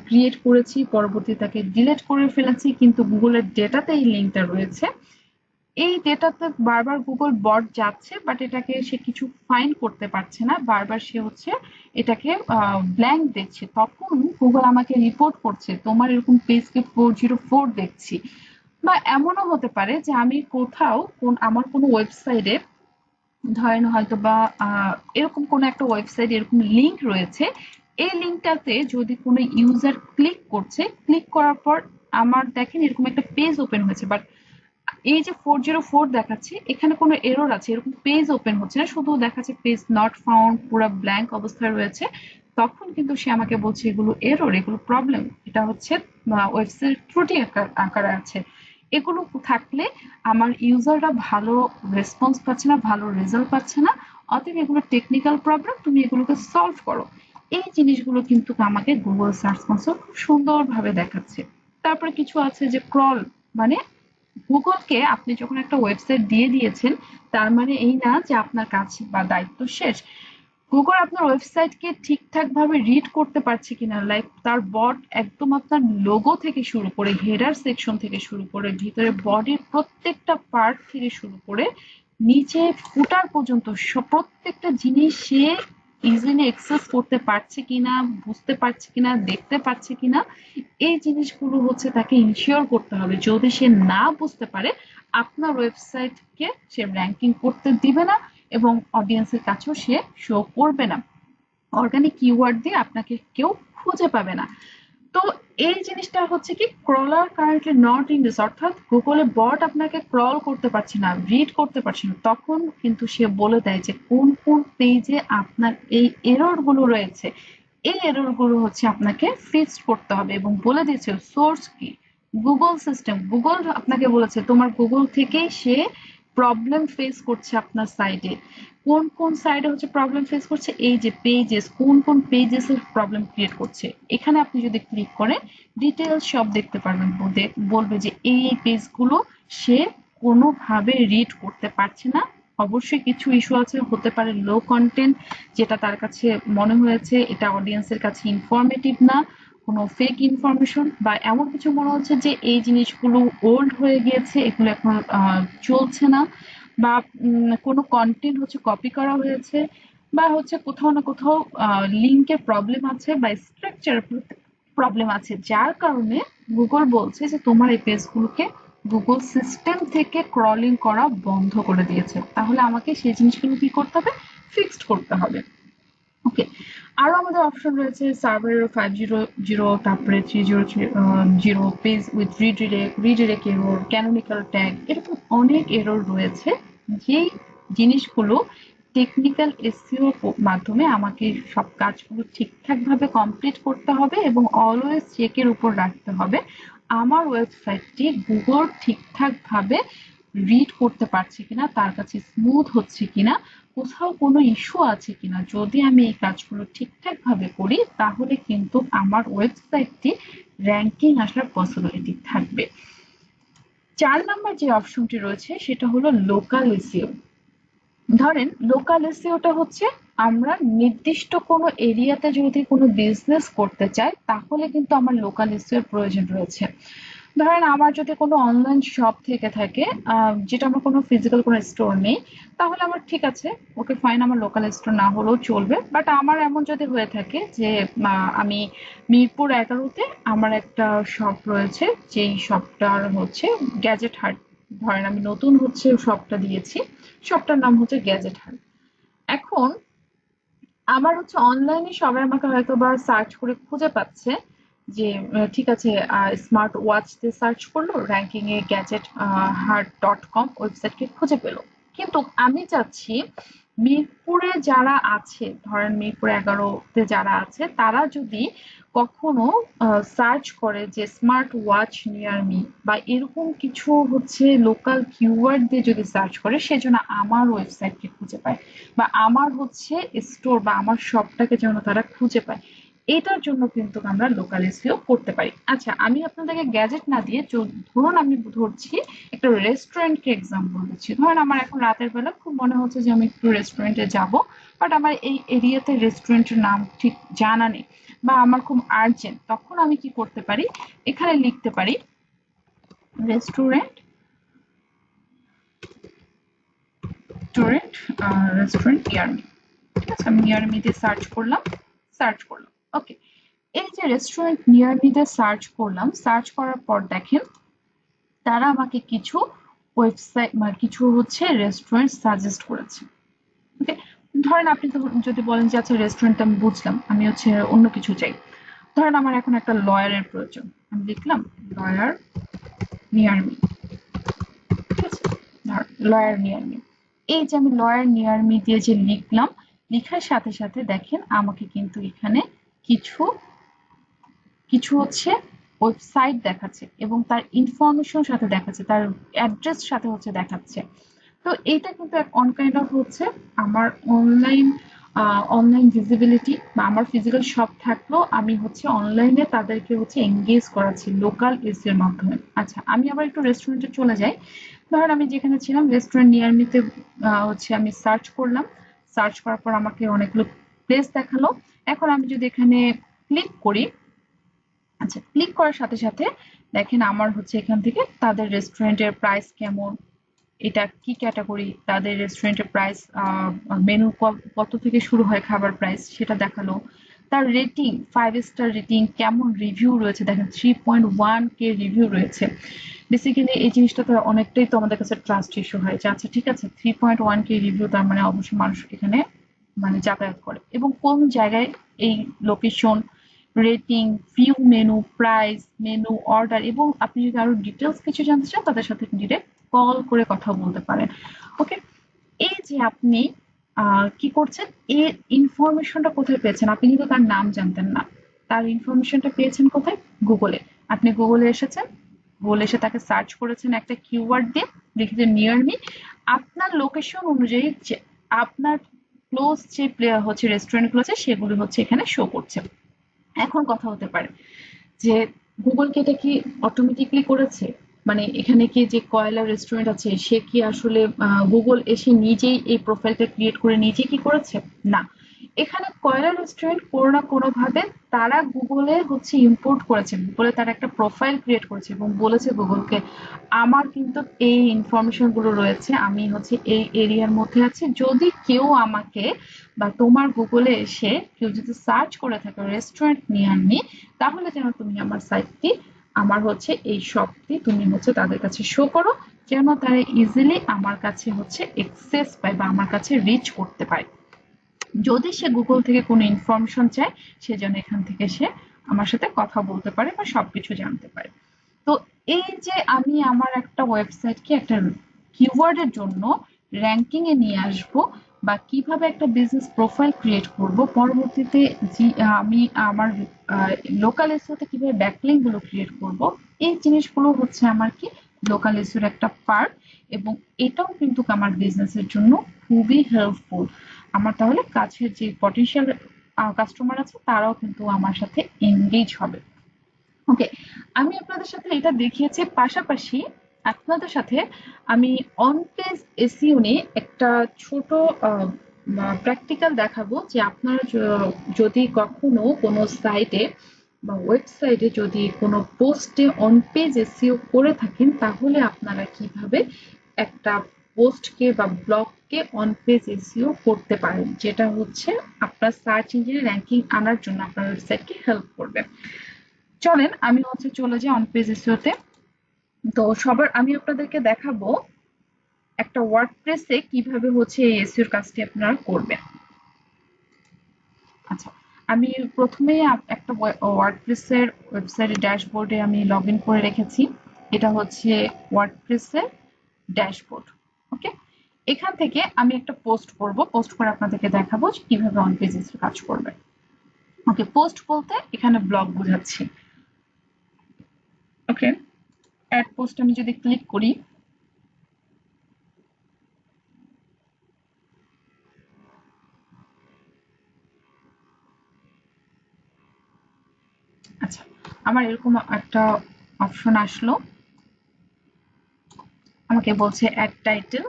ক্রিয়েট করেছি, পরবর্তীতে তাকে ডিলিট করে ফেলেছি, কিন্তু গুগলের ডেটাতে এই লিঙ্কটা রয়েছে। এই ডেটাতে বারবার গুগল বট যাচ্ছে, বাট এটাকে সে কিছু ফাইন্ড করতে পারছে না, বারবার সে হচ্ছে এটাকে ব্ল্যাঙ্ক দেখছে। তখন গুগল আমাকে রিপোর্ট করছে তোমার এরকম পেজকে 404 দেখছি। বা এমনও হতে পারে যে আমি কোথাও আমার কোনো ওয়েবসাইটে ধরেন হয়তো বা এরকম কোনো একটা ওয়েবসাইট এরকম লিঙ্ক রয়েছে, এই লিঙ্কটাতে যদি কোনো ইউজার ক্লিক করছে, ক্লিক করার পর আমার দেখেন এরকম একটা পেজ ওপেন হয়েছে, বাট এই যে 404 দেখাচ্ছে এখানে কোনো এরর আছে, এরকম পেজ ওপেন হচ্ছে না, শুধু দেখাচ্ছে পেজ নট ফাউন্ড, পুরো ব্ল্যাঙ্ক অবস্থায় রয়েছে। তখন কিন্তু সে আমাকে বলছে এগুলো এরর, এগুলো প্রবলেম, এটা হচ্ছে ওয়েবসাইট ত্রুটি আকারে আছে। এগুলো থাকলে আমার ইউজাররা ভালো রেসপন্স পাচ্ছে না, ভালো রেজাল্ট পাচ্ছে না। অতএব এগুলো টেকনিক্যাল প্রবলেম, তুমি এগুলোকে সলভ করো। এই জিনিসগুলো কিন্তু আমাকে গুগল সার্চ কনসোল খুব সুন্দরভাবে দেখাচ্ছে। তারপরে কিছু আছে যে ক্রল, মানে গুগলকে আপনি যখন একটা ওয়েবসাইট দিয়ে দিয়েছেন, তার মানে এই না যে আপনার কাজ বা দায়িত্ব শেষ। গুগল আপনার ওয়েবসাইটকে ঠিকঠাক ভাবে রিড করতে পারছে কিনা, লাইক তার বট একদম আপনার লোগো থেকে শুরু করে হেডার সেকশন থেকে শুরু করে ভিতরে বডির প্রত্যেকটা পার্ট থেকে শুরু করে নিচে ফুটার পর্যন্ত প্রত্যেকটা জিনিস সে ইজিলি অ্যাক্সেস করতে পারছে কিনা, বুঝতে পারছে কিনা, দেখতে পাচ্ছে কিনা, এই জিনিসগুলো হচ্ছে তাকে ইনশিওর করতে হবে। যদি সে না বুঝতে পারে, আপনার ওয়েবসাইটকে সে র্যাঙ্কিং করতে দিবে না এবং অডিয়েন্সের কাছেও সে শো করবে না। অর্গানিক কিওয়ার্ড দিয়ে আপনাকে কেউ খুঁজে পাবে না। তো এই জিনিসটা হচ্ছে কি, crawler currently not in this, অর্থাৎ গুগলে বট আপনাকে ক্রল করতে পারছে না, রিড করতে পারছে না, তখন কিন্তু সে বলে দেয় যে কোন কোন পেজে আপনার এই এরর গুলো রয়েছে। এই এরর গুলো হচ্ছে আপনাকে ফিক্সড করতে হবে এবং বলে দিয়েছে সোর্স কি, গুগল সিস্টেম। গুগল আপনাকে বলেছে তোমার গুগল থেকেই সে প্রবলেম ফেস করছে আপনার সাইডে। কোন কোন সাইডে হচ্ছে প্রবলেম ফেস করছে, এই যে পেজেস, কোন কোন পেজেস এর প্রবলেম ক্রিয়েট করছে, এখানে আপনি যদি ক্লিক করেন ডিটেলস সব দেখতে পারবেন। বলবে যে এই পেজগুলো সে কোনোভাবে রিড করতে পারছে না। অবশ্যই কিছু ইস্যু আছে, হতে পারে লো কন্টেন্ট, যেটা তার কাছে মনে হয়েছে এটা অডিয়েন্সের কাছে ইনফরমেটিভ না, কোনো ফেক ইনফরমেশন, বা এমন কিছু মনে হচ্ছে যে এই জিনিসগুলো ওল্ড হয়ে গিয়েছে, এগুলো এখন চলছে না, বা কোনো কন্টেন্ট হচ্ছে কপি করা হয়েছে, বা হচ্ছে কোথাও না কোথাও লিঙ্কের প্রবলেম আছে বা স্ট্রাকচার প্রবলেম আছে, যার কারণে গুগল বলছে যে তোমার এই পেজগুলোকে গুগল সিস্টেম থেকে ক্রলিং করা বন্ধ করে দিয়েছে। তাহলে আমাকে সেই জিনিসগুলো কি করতে হবে, ফিক্সড করতে হবে। ওকে, আরো আমাদের অপশন রয়েছে সার্ভার 500, তারপরে 300 page with redirect error, canonical tag, এরকম অনেক এরর রয়েছে। যেই জিনিসগুলো টেকনিক্যাল এসইও মাধ্যমে আমাকে সব কাজগুলো ঠিকঠাক ভাবে কমপ্লিট করতে হবে এবং অলওয়েজ চেকের উপর রাখতে হবে আমার ওয়েবসাইটটি গুগল ঠিকঠাক ভাবে রিড করতে পারছে কিনা, তার কাছে স্মুথ হচ্ছে কিনা, কোথাও কোনো ইস্যু আছে কিনা। যদি আমি এই কাজগুলো ঠিকঠাক ভাবে করি তাহলে কিন্তু আমার ওয়েবসাইটটি র্যাঙ্কিং আসার পসিবিলিটি থাকবে। 4 নাম্বার যে অপশনটি রয়েছে সেটা হলো লোকাল এসইও। ধরেন লোকাল এসইওটা হচ্ছে আমরা নির্দিষ্ট কোনো এরিয়াতে যদি কোনো বিজনেস করতে চাই তাহলে কিন্তু আমার লোকাল এসইও এর প্রয়োজন রয়েছে। ধরেন আমার যদি কোনো অনলাইন শপ থেকে থাকে, যেটা আমার কোনো ফিজিক্যাল কোনো স্টোর নেই, তাহলে আমার ঠিক আছে, ওকে ফাইন, আমার লোকাল স্টোর না হলেও চলবে। বাট আমার এমন যদি হয়ে থাকে যে আমি মিরপুর 11-তে আমার একটা শপ রয়েছে, যেই শপটার হচ্ছে গ্যাজেট হাট, ধরেন আমি নতুন হচ্ছে শপটা দিয়েছি, শপটার নাম হচ্ছে গ্যাজেট হাট। এখন আমার হচ্ছে অনলাইনে সবাই আমাকে হয়তো বা সার্চ করে খুঁজে পাচ্ছে যে ঠিক আছে, স্মার্ট ওয়াচ দিয়ে সার্চ করলো, র্যাঙ্কিং এ গ্যাজেট হার্ট.কম ওয়েবসাইটকে খুঁজে পেলো। কিন্তু আমি চাচ্ছি মিরপুরে যারা আছে, ধরেন মিরপুর 11-তে যারা আছে, তারা যদি কখনো সার্চ করে যে স্মার্ট ওয়াচ নিয়ার মি বা এরকম কিছু হচ্ছে লোকাল কিওয়ার্ড দিয়ে যদি সার্চ করে, সেজন্য আমার ওয়েবসাইটকে খুঁজে পায় বা আমার হচ্ছে স্টোর বা আমার শপটাকে যেন তারা খুঁজে পায়। এটার জন্য কিন্তু আমরা লোকাল এসইও করতে পারি। আচ্ছা, আমি আপনাদেরকে গ্যাজেট না দিয়ে ধরুন আমি ধরছি একটা রেস্টুরেন্টকে এক্সাম্পল দিচ্ছি। ধরেন আমার এখন রাতের বেলা খুব মনে হচ্ছে যে আমি একটু রেস্টুরেন্টে যাব, বাট আমার এই এরিয়াতে রেস্টুরেন্টের নাম ঠিক জানা নেই বা আমার খুব আর্জেন্ট, তখন আমি কি করতে পারি, এখানে লিখতে পারি রেস্টুরেন্ট, রেস্টুরেন্ট নিয়ার মি। ঠিক আছে, আমি নিয়ার মি দিয়ে সার্চ করলাম। ওকে, এই যে রেস্টুরেন্ট নিয়ার মি দিয়ে সার্চ করলাম, সার্চ করার পর দেখেন তারা আমাকে কিছু ওয়েবসাইট মানে কিছু হচ্ছে রেস্টুরেন্ট সাজেস্ট করেছে। ওকে, ধরেন আপনি তো যদি বলেন যে আচ্ছা রেস্টুরেন্ট আমি বুঝলাম, আমি হচ্ছে অন্য কিছু চাই। ধরেন আমার এখন একটা লয়ারের প্রয়োজন, আমি লিখলাম লয়ার নিয়ার মি। ঠিক আছে, ধর লয়ার নিয়ার মি, এই যে আমি লয়ার নিয়ার মি দিয়ে যে লিখলাম, লেখার সাথে সাথে দেখেন আমাকে কিন্তু এখানে কিছু কিছু হচ্ছে ওয়েবসাইট দেখাচ্ছে এবং তার ইনফরমেশন সাথে দেখাচ্ছে, তার অ্যাড্রেস সাথে হচ্ছে দেখাচ্ছে। তো এইটা কিন্তু এক অন কাইন্ড অফ হচ্ছে আমার অনলাইন ভিজিবিলিটি, বা আমার ফিজিক্যাল শপ থাকলেও আমি হচ্ছে অনলাইনে তাদেরকে হচ্ছে এঙ্গেজ করাচ্ছি লোকাল এসইও এর মাধ্যমে। আচ্ছা, আমি আবার একটু রেস্টুরেন্টে চলে যাই। ধরেন আমি যেখানে ছিলাম রেস্টুরেন্ট নিয়ার মিতে হচ্ছে আমি সার্চ করলাম। সার্চ করার পর আমাকে অনেকগুলো প্লেস দেখালো। এখন আমি যদি এখানে ক্লিক করি, আচ্ছা ক্লিক করার সাথে সাথে দেখেন আমার হচ্ছে এখান থেকে তাদের রেস্টুরেন্টের প্রাইস কেমন, এটা কি ক্যাটাগরি, তাদের রেস্টুরেন্টের প্রাইস, মেনু কত থেকে শুরু হয় খাবার প্রাইস সেটা দেখালো। তার রেটিং 5 স্টার রেটিং, কেমন রিভিউ রয়েছে দেখেন 3.1K রিভিউ রয়েছে। বেসিক্যালি এই জিনিসটা তো অনেকটাই তো আমাদের কাছে ট্রাস্ট ইস্যু হয় যে আচ্ছা ঠিক আছে 3.1K রিভিউ, তার মানে অবশ্যই মানুষ এখানে মানে যাতায়াত করে। এবং কোন জায়গায় এই location, rating, view, menu, price, menu, order, এবং আপনি যদি আরো ডিটেলস কিছু জানতে চান তাদের সাথে ডিরেক্ট কল করে কথা বলতে পারেন। ওকে, এই যে আপনি কি করছেন, এর ইনফরমেশনটা কোথায় পেয়েছেন? আপনি কিন্তু তার নাম জানতেন না, তার ইনফরমেশনটা পেয়েছেন কোথায়? গুগলে। আপনি গুগলে এসেছেন, গুগলে এসে তাকে সার্চ করেছেন একটা কিওয়ার্ড দিয়ে, লিখেছেন নিয়ার মি, আপনার লোকেশন অনুযায়ী যে আপনার ক্লোজ যে হচ্ছে রেস্টুরেন্ট গুলো আছে সেগুলো হচ্ছে এখানে শো করছে। এখন কথা হতে পারে যে গুগল কি এটা কি অটোমেটিকলি করেছে, মানে এখানে কি যে কয়লা রেস্টুরেন্ট আছে সে কি আসলে গুগল এসে নিজেই এই প্রোফাইলটা ক্রিয়েট করে নিজে কি করেছে? না, এখানে কয়লা রেস্টুরেন্ট কোনো না কোনো ভাবে তারা গুগলে হচ্ছে ইম্পোর্ট করেছে, গুগলে তারা একটা প্রোফাইল ক্রিয়েট করেছে এবং বলেছে গুগলকে আমার কিন্তু এই ইনফরমেশন গুলো রয়েছে, আমি হচ্ছে এই এরিয়ার মধ্যে আছি, যদি কেউ আমাকে বা তোমার গুগলে এসে কেউ যদি সার্চ করে থাকে রেস্টুরেন্ট নিয়ার মি, তাহলে যেন তুমি আমার সাইটটি, আমার হচ্ছে এই শপটি তুমি হচ্ছে তাদের কাছে শো করো, যেন তারা ইজিলি আমার কাছে হচ্ছে এক্সেস পায় বা আমার কাছে রিচ করতে পারে। যদি সে গুগল থেকে কোনো ইনফরমেশন চায় সে যেন এখান থেকে সে আমার সাথে কথা বলতে পারে বা সবকিছু জানতে পারে। তো এই যে আমি আমার একটা ওয়েবসাইটকে একটা কিওয়ার্ডের জন্য র্যাঙ্কিং এ নিয়ে আসবো বা কিভাবে একটা বিজনেস প্রোফাইল ক্রিয়েট করব, পরবর্তীতে আমি আমার লোকাল এসইওতে কিভাবে ব্যাকলিঙ্ক গুলো ক্রিয়েট করব, এই জিনিসগুলো হচ্ছে আমার কি লোকাল এসইওর একটা পার্ট, এবং এটাও কিন্তু আমার বিজনেসের জন্য খুবই হেল্পফুল। আমার তাহলে কাছের যে পটেনশিয়াল কাস্টমার আছে তারাও কিন্তু আমার সাথে এনগেজ হবে। ওকে, আমি আপনাদের সাথে এটা দেখিয়েছি, পাশাপাশি আপনাদের সাথে আমি অন পেজ এসইও নিয়ে একটা ছোট প্র্যাকটিক্যাল দেখাবো যে আপনারা যদি কখনো কোনো সাইটে বা ওয়েবসাইটে যদি কোনো পোস্টে অন পেজ এসইও করে থাকেন তাহলে আপনারা কিভাবে একটা পোস্টকে বা ব্লগকে অন পেজ এসইও করতে পারেন, যেটা হচ্ছে আপনার সার্চ ইঞ্জিনে র্যাঙ্কিং আনার জন্য আপনার ওয়েবসাইটকে হেল্প করবে। চলেন আমি হচ্ছে চলে যাই অন পেজ এসইওতে। তো সবার আমি আপনাদেরকে দেখাবো একটা ওয়ার্ডপ্রেসে কিভাবে হচ্ছে এই এসইওর কাজটি আপনারা করবেন। আচ্ছা, আমি প্রথমেই একটা ওয়ার্ডপ্রেসের ওয়েবসাইটের ড্যাশবোর্ডে আমি লগ ইন করে রেখেছি। এটা হচ্ছে ওয়ার্ডপ্রেসের ড্যাশবোর্ড। ওকে, এখান থেকে আমি একটা পোস্ট করব, পোস্ট করে আপনাদেরকে দেখাবো যে কিভাবে অন পেজ এসইও কাজ করবে। ওকে, পোস্ট বলতে এখানে ব্লগ বোঝাচ্ছি। ওকে, অ্যাড পোস্ট আমি যদি ক্লিক করি, আচ্ছা আমার এরকম একটা অপশন আসলো, আমাকে বলছে অ্যাড টাইটেল,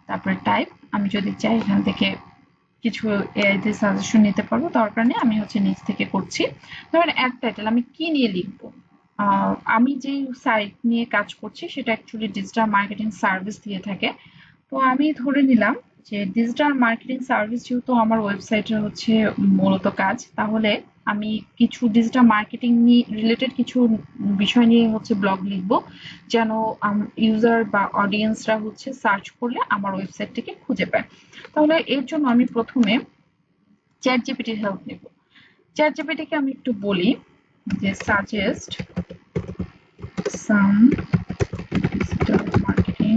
তারপরে টাইপ, আমি যদি চাই এখান থেকে কিছু এআই দিয়ে সাজেশন নিতে পারবো, দরকার নেই আমি হচ্ছে নিচ থেকে করছি। ধরেন অ্যাড টাইটেল আমি কি নিয়ে লিখবো, আমি যে সাইট নিয়ে কাজ করছি সেটা অ্যাকচুয়ালি ডিজিটাল মার্কেটিং সার্ভিস দিয়ে থাকে। তো আমি ধরে নিলাম যে ডিজিটাল মার্কেটিং সার্ভিস যেহেতু আমার ওয়েবসাইটের হচ্ছে মূলত কাজ, তাহলে আমি কিছু ডিজিটাল মার্কেটিং নিয়ে রিলেটেড কিছু বিষয় নিয়ে হচ্ছে ব্লগ লিখবো, যেন ইউজার বা অডিয়েন্সরা হচ্ছে সার্চ করলে আমার ওয়েবসাইটটিকে খুঁজে পায়। তাহলে এর জন্য আমি প্রথমে চ্যাট জিপিটির হেল্প নেব। চ্যাট জিপিটিকে আমি একটু বলি যে suggest some digital marketing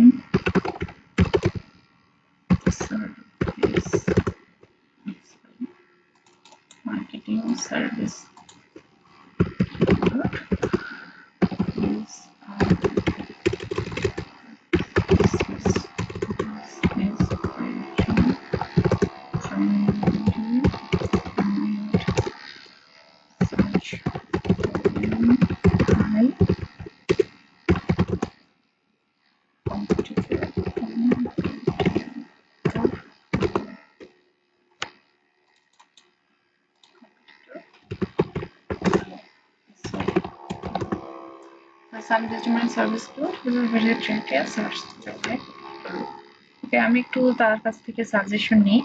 service, marketing service keyword is some domain service code will visit trend search ওকে আমি একটু তার কাছ থেকে সাজেশন নিই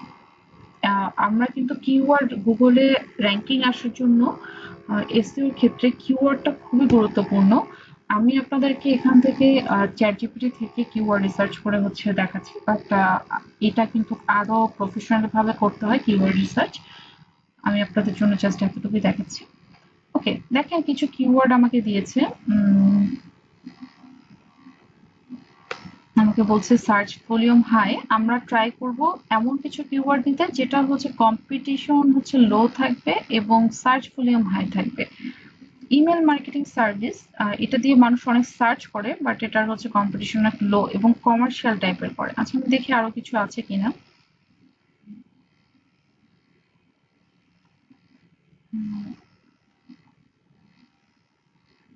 আমরা কিন্তু কিওয়ার্ড গুগলে র্যাঙ্কিং আসার জন্য এসইওর ক্ষেত্রে কিওয়ার্ডটা খুবই গুরুত্বপূর্ণ আমি আপনাদেরকে এখান থেকে চ্যাটজিপিটি থেকে কিওয়ার্ড রিসার্চ করে হচ্ছে দেখাচ্ছি বাট এটা কিন্তু আরো প্রফেশনাল ভাবে করতে হয় কিওয়ার্ড রিসার্চ আমি আপনাদের জন্য জাস্ট এতটুকুই দেখাচ্ছি ওকে দেখেন কিছু কিওয়ার্ড আমাকে দিয়েছে আমাকে বলছে সার্চ ভলিউম হাই আমরা ট্রাই করব এমন কিছু কিওয়ার্ড দিতে যেটা হচ্ছে কম্পিটিশন হচ্ছে লো থাকবে এবং সার্চ ভলিউম হাই থাকবে ইমেল মার্কেটিং সার্ভিস এটা দিয়ে মানুষ অনেক সার্চ করে বাট এটার হচ্ছে কম্পিটিশন একটু লো এবং কমার্শিয়াল টাইপের করে আচ্ছা আমি দেখি আরো কিছু আছে কিনা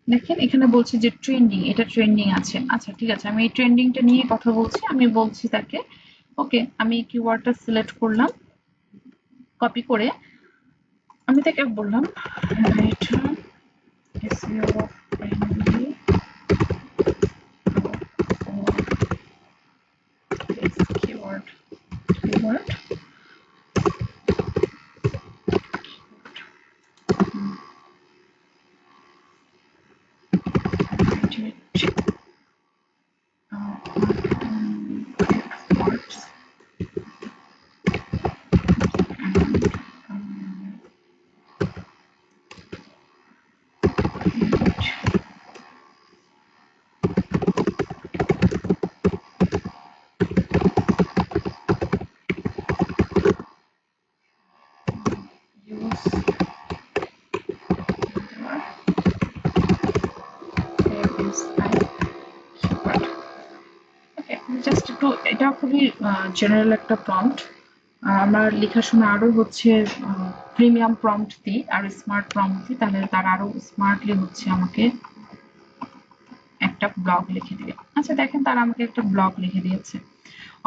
দেখেন এখানে বলছে যে ট্রেন্ডিং এটা ট্রেন্ডিং আছে আচ্ছা ঠিক আছে আমি এই ট্রেন্ডিংটা নিয়ে কথা বলছি আমি বলছি তাকে ওকে আমি কিওয়ার্ডটা সিলেক্ট করলাম কপি করে আমি তাকে বললাম এটা SEO friendly this keyword just একটু এটা খুবই জেনারেল একটা প্রম্পট আমরা লেখার সময় আরো হচ্ছে প্রিমিয়াম প্রম্পট দিই আর স্মার্ট প্রম্পট দিই তাহলে তারা আরো স্মার্টলি হচ্ছে আমাকে একটা ব্লগ লিখে দিবে আচ্ছা দেখেন তারা আমাকে একটা ব্লগ লিখে দিয়েছে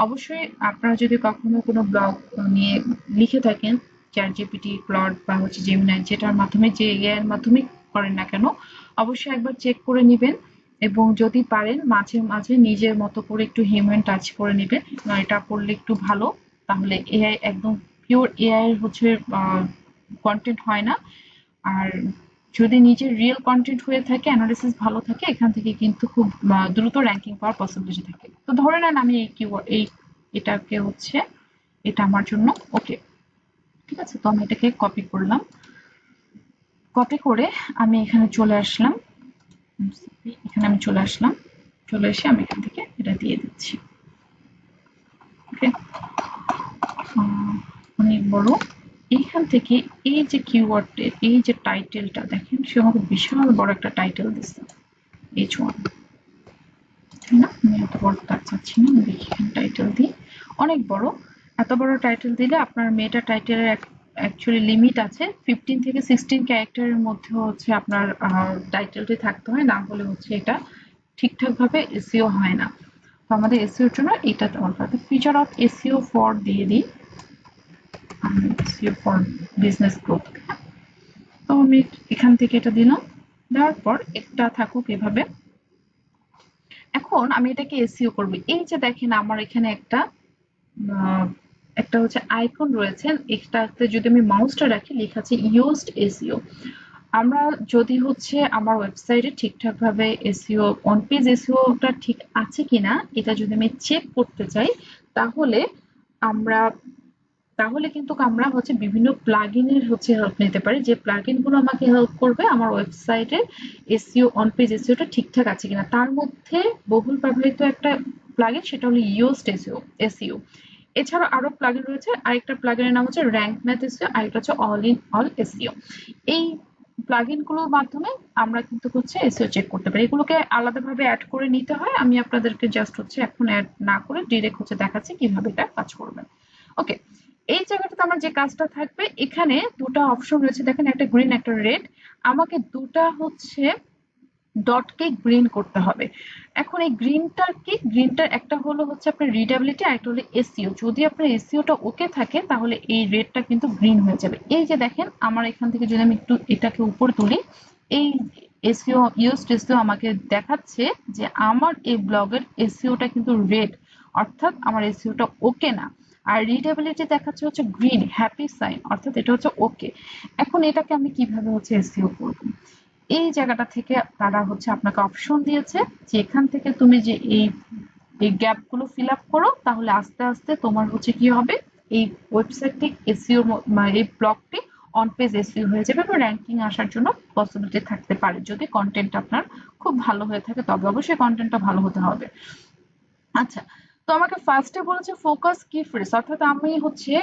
অবশ্যই আপনারা যদি কখনো কোনো ব্লগ নিয়ে লিখে থাকেন চ্যাটজিপিটি ক্লড বা হচ্ছে জেমিনাই যেটার মাধ্যমে যে এআই এর মাধ্যমে করেন না কেন অবশ্যই একবার চেক করে নেবেন এবং যদি পারেন মাঝে মাঝে নিজের মতো করে একটু হিউম্যান টাচ করে নেবেন এটা করলে একটু ভালো তাহলে এআই একদম পিওর এআই এর হচ্ছে কন্টেন্ট হয় না আর যদি নিজের রিয়েল কন্টেন্ট হয়ে থাকে অ্যানালিসিস ভালো থাকে এখান থেকে কিন্তু খুব দ্রুত র্যাঙ্কিং পাওয়ার পসিবিলিটি থাকে তো ধরে নেন আমি এই এটাকে হচ্ছে এটা আমার জন্য ওকে ঠিক আছে তো আমি এটাকে কপি করলাম কপি করে আমি এখানে চলে আসলাম চলে এসে আমি এখান থেকে এটা দিয়ে দিচ্ছি ওকে অনেক বড় এইখান থেকে এই যে কিওয়ার্ডের এই যে টাইটেলটা দেখেন সে আমাকে বিশাল বড় একটা টাইটেল দিচ্ছে H1 তাই না আমি এত বড় তার চাচ্ছি না আমি দেখি এখানে টাইটেল দিই অনেক বড় এত বড় টাইটেল দিলে আপনার মেটা টাইটেলের অ্যাকচুয়ালি লিমিট আছে 15 থেকে 16 ক্যারেক্টারের মধ্যে হচ্ছে আপনার টাইটেলটি থাকতে হয় না হলে হচ্ছে এটা ঠিকঠাক ভাবে এসইও হয় না তো আমাদের এসইও এর জন্য এটা দরকার ফিচার অফ এসইও ফর দিয়ে দিই SEO for business growth তো আমি এখান থেকে এটা দিলাম দেওয়ার পর একটা থাকুক এভাবে এখন আমি এটাকে এসইও করব এই যে দেখেন আমার এখানে একটা হচ্ছে আইকন রয়েছে এটাতে যদি আমি মাউসটা রাখি লেখা আছে ইউজড এসইও আমরা যদি হচ্ছে আমার ওয়েবসাইটে ঠিকঠাক ভাবে এসইও অন পেজ এসইওটা ঠিক আছে কিনা এটা যদি আমি চেক করতে চাই তাহলে কিন্তু আমরা হচ্ছে বিভিন্ন প্লাগইনের হচ্ছে হেল্প নিতে পারি যে প্লাগইনগুলো আমাকে হেল্প করবে আমার ওয়েবসাইটে এসইও অন পেজ এসইওটা ঠিকঠাক আছে কিনা তার মধ্যে বহুল ব্যবহৃত একটা প্লাগইন সেটা হলো ইউজড এসইও এছাড়া আরো প্লাগইন রয়েছে আরেকটা প্লাগইনের নাম হচ্ছে র্যাঙ্ক ম্যাথ এসইও আরেকটা হচ্ছে অল ইন অল এসইও এই প্লাগইনগুলোর মাধ্যমে আমরা কিন্তু হচ্ছে এসইও চেক করতে পারি এগুলোকে আলাদাভাবে অ্যাড করে নিতে হয় আমি আপনাদেরকে জাস্ট হচ্ছে এখন অ্যাড না করে ডিরেক্ট হচ্ছে দেখাচ্ছি কিভাবে এটা কাজ করবেন ওকে এই জায়গাটাতে আমার যে কাজটা থাকবে এখানে দুটো অপশন রয়েছে দেখেন একটা গ্রিন একটা রেড আমাকে দুটা হচ্ছে ডটকে গ্রিন করতে হবে এখন এই গ্রিনটার একটা হলো হচ্ছে আপনার রিডেবিলিটি আর একটা হলো এসইও যদি আপনার এসইওটা ওকে থাকে তাহলে এই রেডটা কিন্তু গ্রিন হয়ে যাবে এই যে দেখেন আমার এখান থেকে যদি আমি একটু এটাকে উপরে তুলি এসইও ইউজড এসইও আমাকে দেখাচ্ছে যে আমার এই ব্লগের এসইওটা কিন্তু রেড, অর্থাৎ আমার এসইওটা ওকে না। আর রিডেবিলিটি দেখাচ্ছে হচ্ছে গ্রিন, হ্যাপি সাইন, অর্থাৎ এটা হচ্ছে ওকে। এখন এটাকে আমি কিভাবে হচ্ছে এসইও করব? এই জায়গাটা থেকে তারা হচ্ছে আপনাকে অপশন দিয়েছে যে এখান থেকে তুমি যে এই এই গ্যাপ গুলো ফিল আপ করো, তাহলে আস্তে আস্তে তোমার হচ্ছে কি হবে, এই ওয়েবসাইটটি এসইও এই ব্লগটি অন পেজ এসইও হয়ে যাবে বা র্যাঙ্কিং আসার জন্য পসিবিলিটি থাকতে পারে, যদি কন্টেন্ট আপনার খুব ভালো হয়ে থাকে, তবে অবশ্যই কন্টেন্টটা ভালো হতে হবে। আচ্ছা, তো আমাকে ফার্স্টে বলেছে ফোকাস কি ফ্রেজ, অর্থাৎ আমি হচ্ছে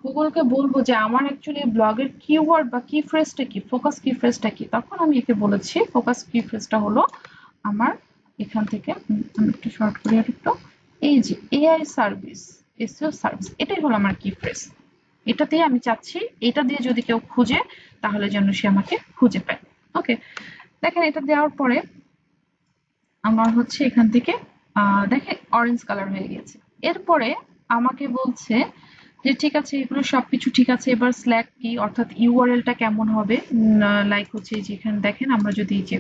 গুগলকে বলবো যে আমার অ্যাকচুয়ালি ব্লগের কিওয়ার্ড বা কি ফ্রেজটা কি, ফোকাস কি ফ্রেজটা কি। তখন আমি একে বলেছি ফোকাস কি ফ্রেজটা হলো আমার এখান থেকে আমি একটু শর্ট করি আর একটু, এই যে এআই সার্ভিস, এসইও সার্ভিস, এটাই হলো আমার কি ফ্রেজ। এটাতেই আমি চাচ্ছি এটা দিয়ে যদি কেউ খুঁজে তাহলে যেন সে আমাকে খুঁজে পায়। ওকে, দেখেন এটা দেওয়ার পরে আমার হচ্ছে এখান থেকে দেখেন অরেঞ্জ কালার হয়ে গেছে। এরপরে আমাকে বলছে যে ঠিক আছে এগুলো সবকিছু ঠিক আছে, এবার স্ল্যাক কি, অর্থাৎ ইউআরএলটা কেমন হবে, লাইক হচ্ছে যেখানে দেখেন আমরা যদি এই যে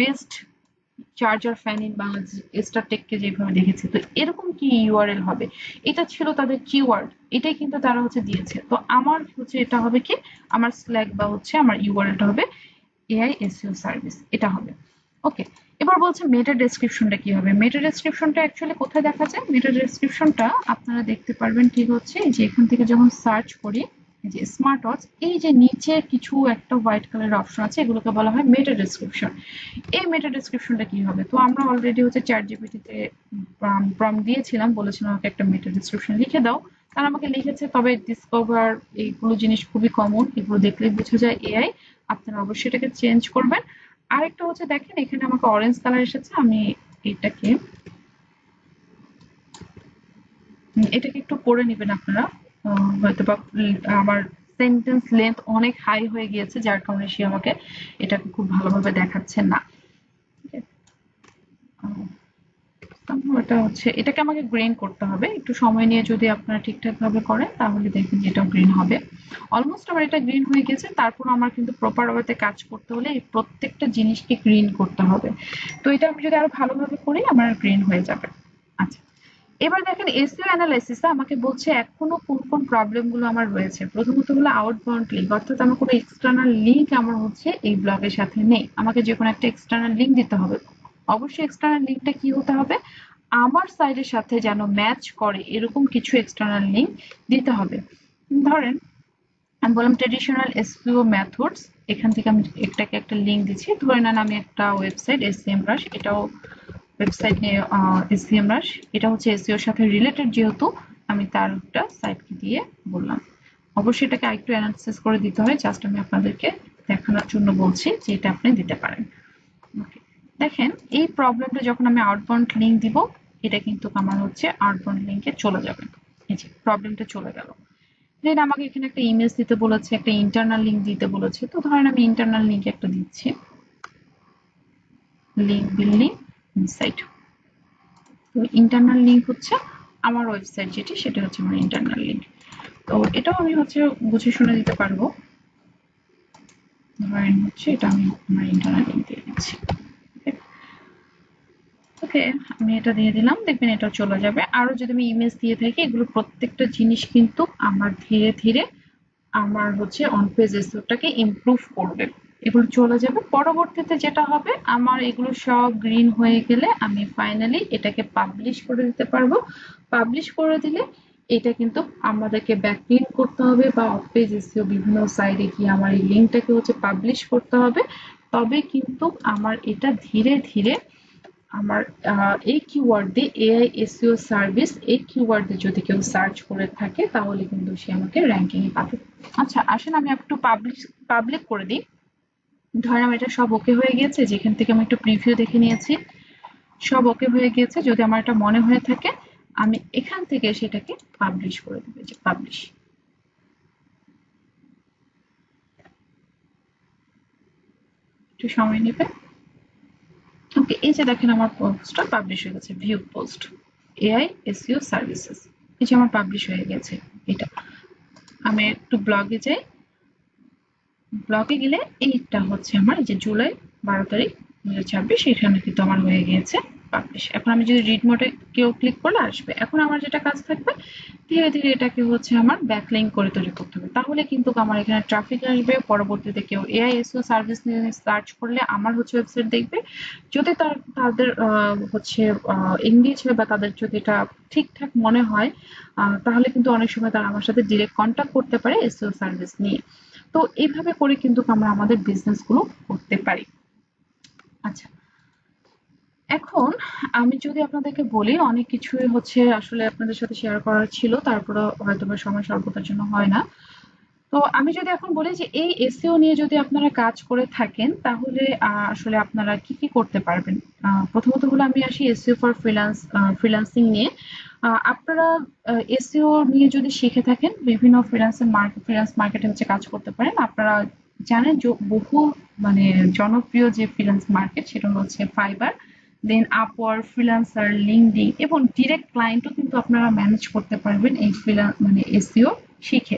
best charger fan in Bangladesh স্টারটেককে যেভাবে দেখেছি, তো এরকম কি ইউআরএল হবে, এটা ছিল তাদের কিওয়ার্ড, এটাই কিন্তু তারা হচ্ছে দিয়েছে। তো আমার হচ্ছে এটা হবে কি, আমার স্ল্যাক বা হচ্ছে আমার ইউআরএলটা হবে এআই এসইও সার্ভিস, এটা হবে। ওকে, এবার বলছে মেটা ডেসক্রিপশনটা কি হবে। মেটা ডেসক্রিপশনটা অ্যাকচুয়ালি কোথায় দেখা যায়, মেটা ডেসক্রিপশনটা আপনারা দেখতে পারবেন ঠিক হচ্ছে এই যে এখান থেকে যখন সার্চ করি, এই যে স্মার্ট ওয়াচ, এই যে নিচে কিছু একটা হোয়াইট কালারের অপশন আছে, এগুলোকে বলা হয় মেটা ডেসক্রিপশন। এই মেটা ডেসক্রিপশনটা কি হবে, তো আমরা অলরেডি হচ্ছে চ্যাট জিপিটিতে প্রম্পট দিয়েছিলাম, বলেছিলাম আমাকে একটা মেটা ডেসক্রিপশন লিখে দাও, তারা আমাকে লিখেছে। তবে ডিসকভার এইগুলো জিনিস খুবই কমন, এগুলো দেখলেই বোঝা যায় এআই, আপনারা অবশ্যই এটাকে চেঞ্জ করবেন। আরেকটা হচ্ছে দেখেন এখানে আমাকে অরেঞ্জ কালার এসেছে, আমি এটাকে এটাকে একটু পড়ে নেবেন আপনারা, হয়তো বা আমার সেন্টেন্স লেন্থ অনেক হাই হয়ে গিয়েছে যার কারণে সে আমাকে এটাকে খুব ভালোভাবে দেখাচ্ছে না। এটা হচ্ছে এটাকে আমাকে গ্রেন করতে হবে, একটু সময় নিয়ে যদি আপনারা ঠিকঠাক ভাবে করেন তাহলে দেখবেন যে এটাও গ্রিন হবে। অলমোস্ট আমার এটা গ্রিন হয়ে গেছে, তারপর আমার কিন্তু প্রপার ওয়েতে কাজ করতে হলে এই প্রত্যেকটা জিনিসকে গ্রিন করতে হবে। তো এটা আমি যদি আরো ভালোভাবে করি আমার গ্রিন হয়ে যাবে। আচ্ছা, এবার দেখেন এসইও অ্যানালাইসিসে আমাকে বলছে এখনো কোন কোন প্রবলেম গুলো আমার রয়েছে। প্রথমত হলো আউটবাউন্ড লিঙ্ক, অর্থাৎ আমার কোনো এক্সটার্নাল লিঙ্ক আমার হচ্ছে এই ব্লগের সাথে নেই, আমাকে যে কোনো একটা এক্সটার্নাল লিঙ্ক দিতে হবে। অবশ্যই এক্সটার্নাল লিঙ্কটা কি হতে হবে, আমার সাইটের সাথে যেন ম্যাচ করে এরকম কিছু এক্সটার্নাল লিঙ্ক দিতে হবে। ধরেন আমি বললাম ট্রেডিশনাল এসইও মেথডস, এখান থেকে আমি এটাকে একটা লিঙ্ক দিচ্ছি, ধরে নেন আমি একটা ওয়েবসাইট SEMrush, এটাও ওয়েবসাইট নিয়ে SEMrush, এটা হচ্ছে এসইও এর সাথে রিলেটেড, যেহেতু আমি তার একটা সাইটকে দিয়ে বললাম। অবশ্যই এটাকে আরেকটু অ্যানালিসিস করে দিতে হয়, জাস্ট আমি আপনাদেরকে দেখানোর জন্য বলছি যে এটা আপনি দিতে পারেন। ওকে, দেখেন এই প্রবলেমটা যখন আমি আউটবাউন্ড লিঙ্ক দিব, এটা কিন্তু আমার হচ্ছে আউটবাউন্ড লিঙ্কে চলে যাবে, এই যে প্রবলেমটা চলে গেল। দেন আমাকে এখানে একটা ইমেজ দিতে বলেছে, একটা ইন্টারনাল লিঙ্ক দিতে বলেছে, তো ধরেন আমি ইন্টারনাল লিঙ্ক একটা দিচ্ছি, লিঙ্ক বিল্ডিং ইনসাইট। তো ইন্টারনাল লিঙ্ক হচ্ছে আমার ওয়েবসাইট যেটি, সেটা হচ্ছে আমার ইন্টারনাল লিঙ্ক। তো এটাও আমি হচ্ছে বুঝে শুনে দিতে পারবো, ধরেন হচ্ছে এটা আমি আমার ইন্টারনাল লিঙ্ক দিয়ে দিচ্ছি। ওকে, আমি এটা দিয়ে দিলাম, দেখবেন এটা চলে যাবে। আরো যদি আমি ইমেজ দিয়ে থাকি, এগুলো প্রত্যেকটা জিনিস কিন্তু আমার ধীরে ধীরে আমার হচ্ছে অন পেজ এসইওটাকে ইমপ্রুভ করবে, এগুলো চলে যাবে। পরবর্তীতে যেটা হবে, আমার এগুলো সব গ্রিন হয়ে গেলে আমি ফাইনালি এটাকে পাবলিশ করে দিতে পারবো। পাবলিশ করে দিলে এটা কিন্তু আমাদেরকে ব্যাকলিঙ্ক করতে হবে বা অফ পেজ এসইও বিভিন্ন সাইটে গিয়ে আমার এই লিঙ্কটাকে হচ্ছে পাবলিশ করতে হবে, তবে কিন্তু আমার এটা ধীরে ধীরে আমার এই কিওয়ার্ড দিয়ে এআই এসইও সার্ভিস, এই কিওয়ার্ড দিয়ে যদি কেউ সার্চ করে থাকে তাহলে কিন্তু সে আমাকে র্যাঙ্কিং এ পাবে। আচ্ছা আসেন আমি একটু পাবলিক করে দিই। ধরেন এটা সব ওকে হয়ে গিয়েছে, যেখান থেকে আমি একটু প্রিভিউ দেখে নিয়েছি, সব ওকে হয়ে গিয়েছে। যদি আমার এটা মনে হয়ে থাকে আমি এখান থেকে সেটাকে পাবলিশ করে দেবো, যে পাবলিশ। একটু সময় নেবে। ওকে, এই যে দেখেন আমার পোস্টটা পাবলিশ হয়ে গেছে, view post AI SEO services, এই যে আমার পাবলিশ হয়ে গেছে এটা। আমি একটু ব্লগে যাই, ব্লগে গেলে এইটা হচ্ছে আমার যে জুলাই 12 তারিখ 2026 এখানে কিন্তু আমার হয়ে গিয়েছে পাবলিশ। এখন আমি যদি রিড মোডে কেউ ক্লিক করলে আসবে। এখন আমার যেটা কাজ থাকবে ধীরে ধীরে এটাকে হচ্ছে আমার ব্যাকলিঙ্ক করে তৈরি করতে হবে, তাহলে কিন্তু আমার এখানে ট্রাফিক আসবে। পরবর্তীতে কেউ এআই এসইও সার্ভিস নিয়ে সার্চ করলে আমার হচ্ছে ওয়েবসাইট দেখবে। যদি তাদের হচ্ছে এঙ্গেজ হয় বা তাদের যদি এটা ঠিকঠাক মনে হয়, তাহলে কিন্তু অনেক সময় তারা আমার সাথে ডিরেক্ট কন্ট্যাক্ট করতে পারে এসইও সার্ভিস নিয়ে। তো এইভাবে করে কিন্তু আমরা আমাদের বিজনেস গুলো করতে পারি। আচ্ছা, এখন আমি যদি আপনাদেরকে বলি, অনেক কিছুই হচ্ছে আসলে আপনাদের সাথে শেয়ার করার ছিল, তারপরে হয়তো বা সময় স্বল্পতার জন্য হয় না। তো আমি যদি এখন বলি যে এই এসইও নিয়ে যদি আপনারা কাজ করে থাকেন, তাহলে আসলে আপনারা কি কি করতে পারবেন। প্রথমত হলো আমি আসি এসইও ফর ফ্রিল্যান্সিং নিয়ে। আপনারা এসইও নিয়ে যদি শিখে থাকেন, বিভিন্ন ফ্রিল্যান্স মার্কেটে হচ্ছে কাজ করতে পারেন। আপনারা জানেন যে বহু মানে জনপ্রিয় যে ফ্রিল্যান্স মার্কেট সেটা হচ্ছে ফাইবার, দেন আপওয়ার্ক, ফ্রিল্যান্সার, লিঙ্কডইন এবং ডিরেক্ট ক্লায়েন্টও কিন্তু আপনারা ম্যানেজ করতে পারবেন এই মানে এসইও শিখে।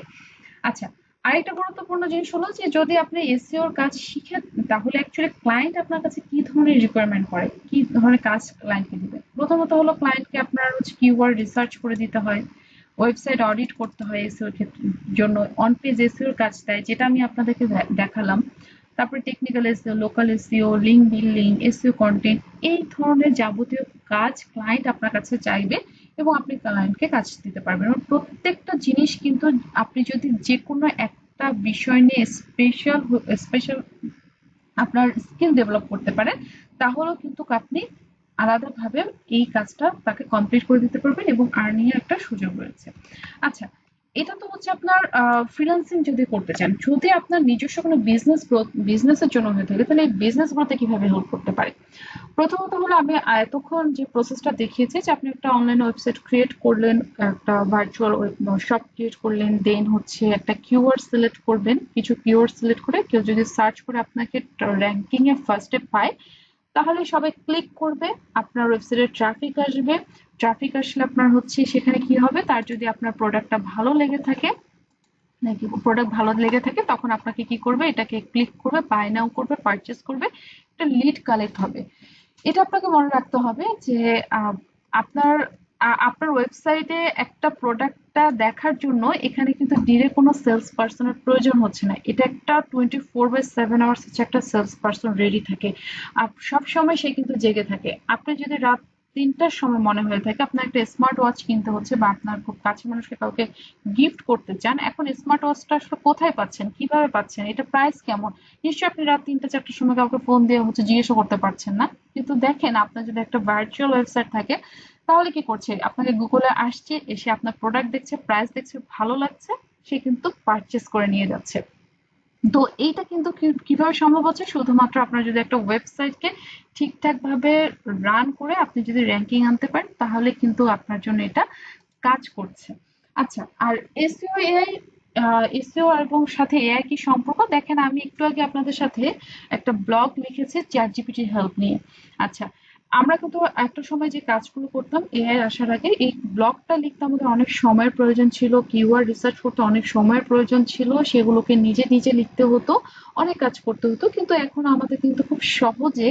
আচ্ছা, আরেকটা গুরুত্বপূর্ণ জিনিস হলো যে যদি আপনি এসইও এর কাজ শিখেন, তাহলে অ্যাকচুয়ালি ক্লায়েন্ট আপনার কাছে কি ধরনের রিকোয়ারমেন্ট করে, কি ধরনের কাজ ক্লায়েন্টকে দিবে। প্রথমত হলো ক্লায়েন্টকে আপনার হচ্ছে কিওয়ার্ড রিসার্চ করে দিতে হয়, ওয়েবসাইট অডিট করতে হয় এসইও এর ক্ষেত্রে জন্য, অন পেজ এসইও এর কাজ দেয় যেটা আমি আপনাদেরকে দেখালাম। তারপরে technical SEO, local SEO, link building, SEO content, এই ধরনের যাবতীয় কাজ ক্লায়েন্ট আপনার কাছে চাইবে এবং আপনি ক্লায়েন্টকে কাজ দিতে পারবেন। এবং প্রত্যেকটা জিনিস কিন্তু আপনি যদি যেকোনো একটা বিষয় নিয়ে স্পেশাল আপনার স্কিল ডেভেলপ করতে পারেন, তাহলেও কিন্তু আপনি আলাদাভাবে এই কাজটা তাকে কমপ্লিট করে দিতে পারবেন এবং আর্নিং এর একটা সুযোগ রয়েছে। আচ্ছা, এটা তো হচ্ছে আপনার ফ্রিল্যান্সিং যদি করতে চান। যদি আপনার নিজস্ব কোনো বিজনেসের জন্য হয়ে থাকে, তাহলে এই বিজনেস গুলোতে কিভাবে হেল্প করতে পারে। প্রথমত হলো আমি এতক্ষণ যে প্রসেসটা দেখিয়েছি যে আপনি একটা অনলাইন ওয়েবসাইট ক্রিয়েট করলেন, একটা ভার্চুয়াল শপ ক্রিয়েট করলেন, দেন হচ্ছে একটা কিওয়ার্ড সিলেক্ট করবেন, কিছু কিওয়ার্ড সিলেক্ট করে কেউ যদি সার্চ করে আপনাকে র্যাঙ্কিং এ ফার্স্টে পায়, তাহলে সবাই ক্লিক করবে, আপনার ওয়েবসাইটে ট্রাফিক আসবে। ট্রাফিক আসলে আপনার হচ্ছে সেখানে কি হবে, তার যদি আপনার প্রোডাক্টটা ভালো লেগে থাকে, নাকি প্রোডাক্ট ভালো লেগে থাকে, তখন আপনাকে কি করবে, এটাকে ক্লিক করবে, বাই নাও করবে, পারচেজ করবে, একটা লিড কালেক্ট হবে। এটা আপনাকে মনে রাখতে হবে যে আপনার আপনার ওয়েবসাইটে একটা প্রোডাক্টটা দেখার জন্য এখানে কিন্তু ডিরেক্ট কোনো সেলস পার্সনের প্রয়োজন হচ্ছে না। এটা একটা 24/7 হচ্ছে একটা সেলস পার্সন রেডি থাকে। সব সময় সে কিন্তু জেগে থাকে। আপনি যদি রাত 3টার সময় মনে হয়ে থাকে আপনার একটা স্মার্ট ওয়াচ কিনতে হচ্ছে বা আপনার খুব কাছের মানুষকে কাউকে গিফট করতে চান, এখন স্মার্ট ওয়াচটা আসলে কোথায় পাচ্ছেন, কিভাবে পাচ্ছেন, এটা প্রাইস কেমন, নিশ্চয়ই আপনি রাত 3টা 4টার সময় কাউকে ফোন দিয়ে হচ্ছে জিজ্ঞাসা করতে পারছেন না। কিন্তু দেখেন আপনার যদি একটা ভার্চুয়াল ওয়েবসাইট থাকে, তাহলে কি করছে, আপনাকে গুগলে আসছে, এসে আপনার প্রোডাক্ট দেখছে, প্রাইস দেখছে, ভালো লাগছে, সে কিন্তু পারচেস করে নিয়ে যাচ্ছে। তো এইটা কিন্তু কিভাবে সম্ভব হচ্ছে, শুধুমাত্র আপনার যদি একটা ওয়েবসাইটকে ঠিকঠাক ভাবে রান করে আপনি যদি র্যাঙ্কিং আনতে পারেন, তাহলে কিন্তু আপনার জন্য এটা কাজ করছে। আচ্ছা, আর এসইও এআই, এসইও এবং সাথে এআই কি সম্পর্ক, দেখেন আমি একটু আগে আপনাদের সাথে একটা ব্লগ লিখেছি চ্যাট জিপিটি হেল্প নিয়ে। আচ্ছা, আমরা কিন্তু একটা সময় যে কাজগুলো করতাম এআই আসার আগে, এই ব্লগটা লিখতে আমাদের অনেক সময়ের প্রয়োজন ছিল, কিওয়ার্ড রিসার্চ করতে অনেক সময়ের প্রয়োজন ছিল, সেগুলোকে নিজে নিজে লিখতে হতো, অনেক কাজ করতে হতো। কিন্তু এখন আমাদের কিন্তু খুব সহজে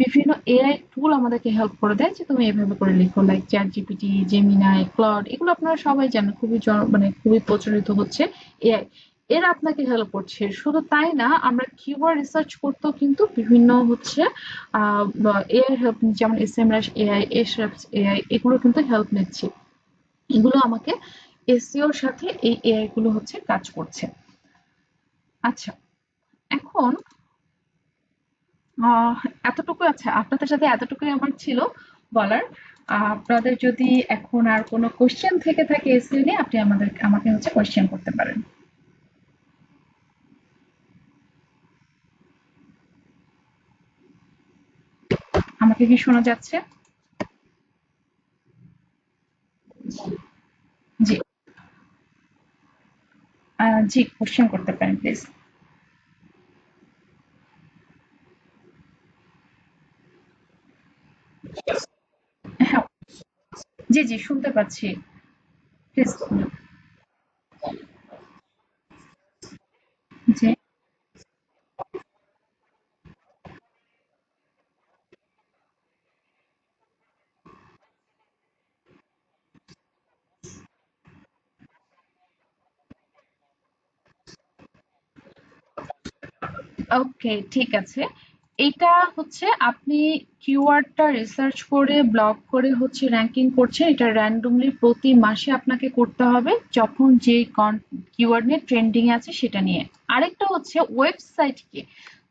বিভিন্ন এআই টুল আমাদেরকে হেল্প করে দেয় যে তুমি এভাবে করে লিখো, like chat GPT, Gemini, Claude, এগুলো আপনারা সবাই জানেন, খুবই মানে খুবই প্রচলিত হচ্ছে এআই। এরা আপনাকে হেল্প করছে। শুধু তাই না, আমরা কিওয়ার্ড রিসার্চ করতেও কিন্তু বিভিন্ন হচ্ছে এআই হেল্প, যেমন এসএমএস এআই, এসরেপস এআই, এগুলো কিন্তু হেল্প নিচ্ছি। এগুলো আমাকে এসইওর সাথে এই এআই গুলো হচ্ছে কাজ করছে। আচ্ছা, এখন আহ এতটুকু, আচ্ছা আপনাদের সাথে এতটুকুই আমার ছিল বলার। আপনাদের যদি এখন আর কোনো কোশ্চেন থেকে থাকে এসইও নিয়ে, আপনি আমাকে হচ্ছে কোশ্চেন করতে পারেন। আমাকে কি শোনা যাচ্ছে? জি, জি কোশ্চেন করতে পারেন প্লিজ। হ্যাঁ, জি জি শুনতে পাচ্ছি, প্লিজ। জি ওকে, ঠিক আছে। এটা হচ্ছে আপনি কিওয়ার্ডটা রিসার্চ করে ব্লগ করে হচ্ছে র্যাঙ্কিং করছেন। এটা র্যান্ডমলি প্রতি মাসে আপনাকে করতে হবে যখন যে কিওয়ার্ড নিয়ে ট্রেন্ডিং আছে সেটা নিয়ে। আরেকটা হচ্ছে ওয়েবসাইটকে,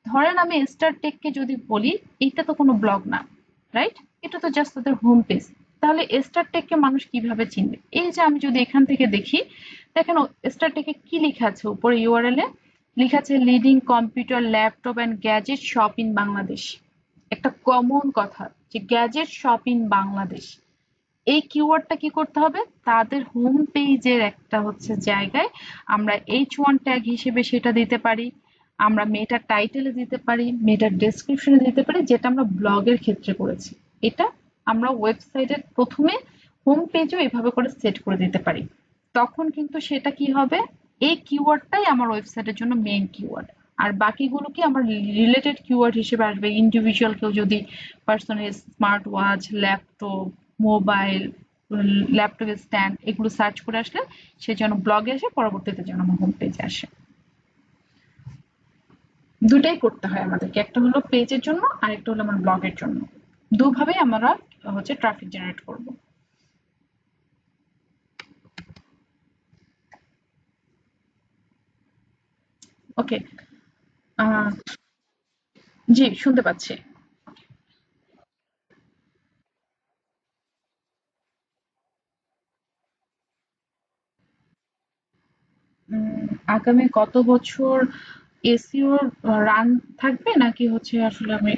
ধরেন আমি স্টার টেককে যদি বলি, এটা তো কোনো ব্লগ না, রাইট? এটা তো জাস্ট তাদের হোম পেজ। তাহলে স্টার টেককে মানুষ কিভাবে চিনবে? এই যে আমি যদি এখান থেকে দেখি, দেখেন স্টার টেকে কি লেখা আছে উপরে ইউআরএল এ? লেখা আছে leading computer laptop and gadget shop in Bangladesh. একটা কমন কথা যে গ্যাজেট শপ ইন বাংলাদেশ, এই কিওয়ার্ডটা কি করতে হবে? তাদের হোম পেজের একটা হচ্ছে জায়গায় আমরা H1 ট্যাগ হিসেবে সেটা দিতে পারি, আমরা মেটার টাইটেলে দিতে পারি, মেটার ডেসক্রিপশনে দিতে পারি, যেটা আমরা ব্লগের ক্ষেত্রে করেছি। এটা আমরা ওয়েবসাইটের প্রথমে হোম পেজও এভাবে করে সেট করে দিতে পারি। তখন কিন্তু সেটা কি হবে, এই কিওয়ার্ডটাই আমার ওয়েবসাইটের জন্য মেইন কিওয়ার্ড। আর বাকিগুলো কি আমার রিলেটেড কিওয়ার্ড হিসেবে আসবে। ইন্ডিভিজুয়াল কেউ যদি personal smart watch, laptop, mobile, ল্যাপটপের স্ট্যান্ড এগুলো সার্চ করে আসলে সে যেন ব্লগে আসে, পরবর্তীতে যেন আমার হোম পেজে আসে। দুটাই করতে হয় আমাদেরকে, একটা হলো পেজের জন্য আর একটা হলো আমার ব্লগের জন্য। দুভাবেই আমরা হচ্ছে ট্রাফিক জেনারেট করব। ওকে, জি শুনতে পাচ্ছি। আগামী কত বছর এসইও রান থাকবে নাকি হচ্ছে আসলে আমি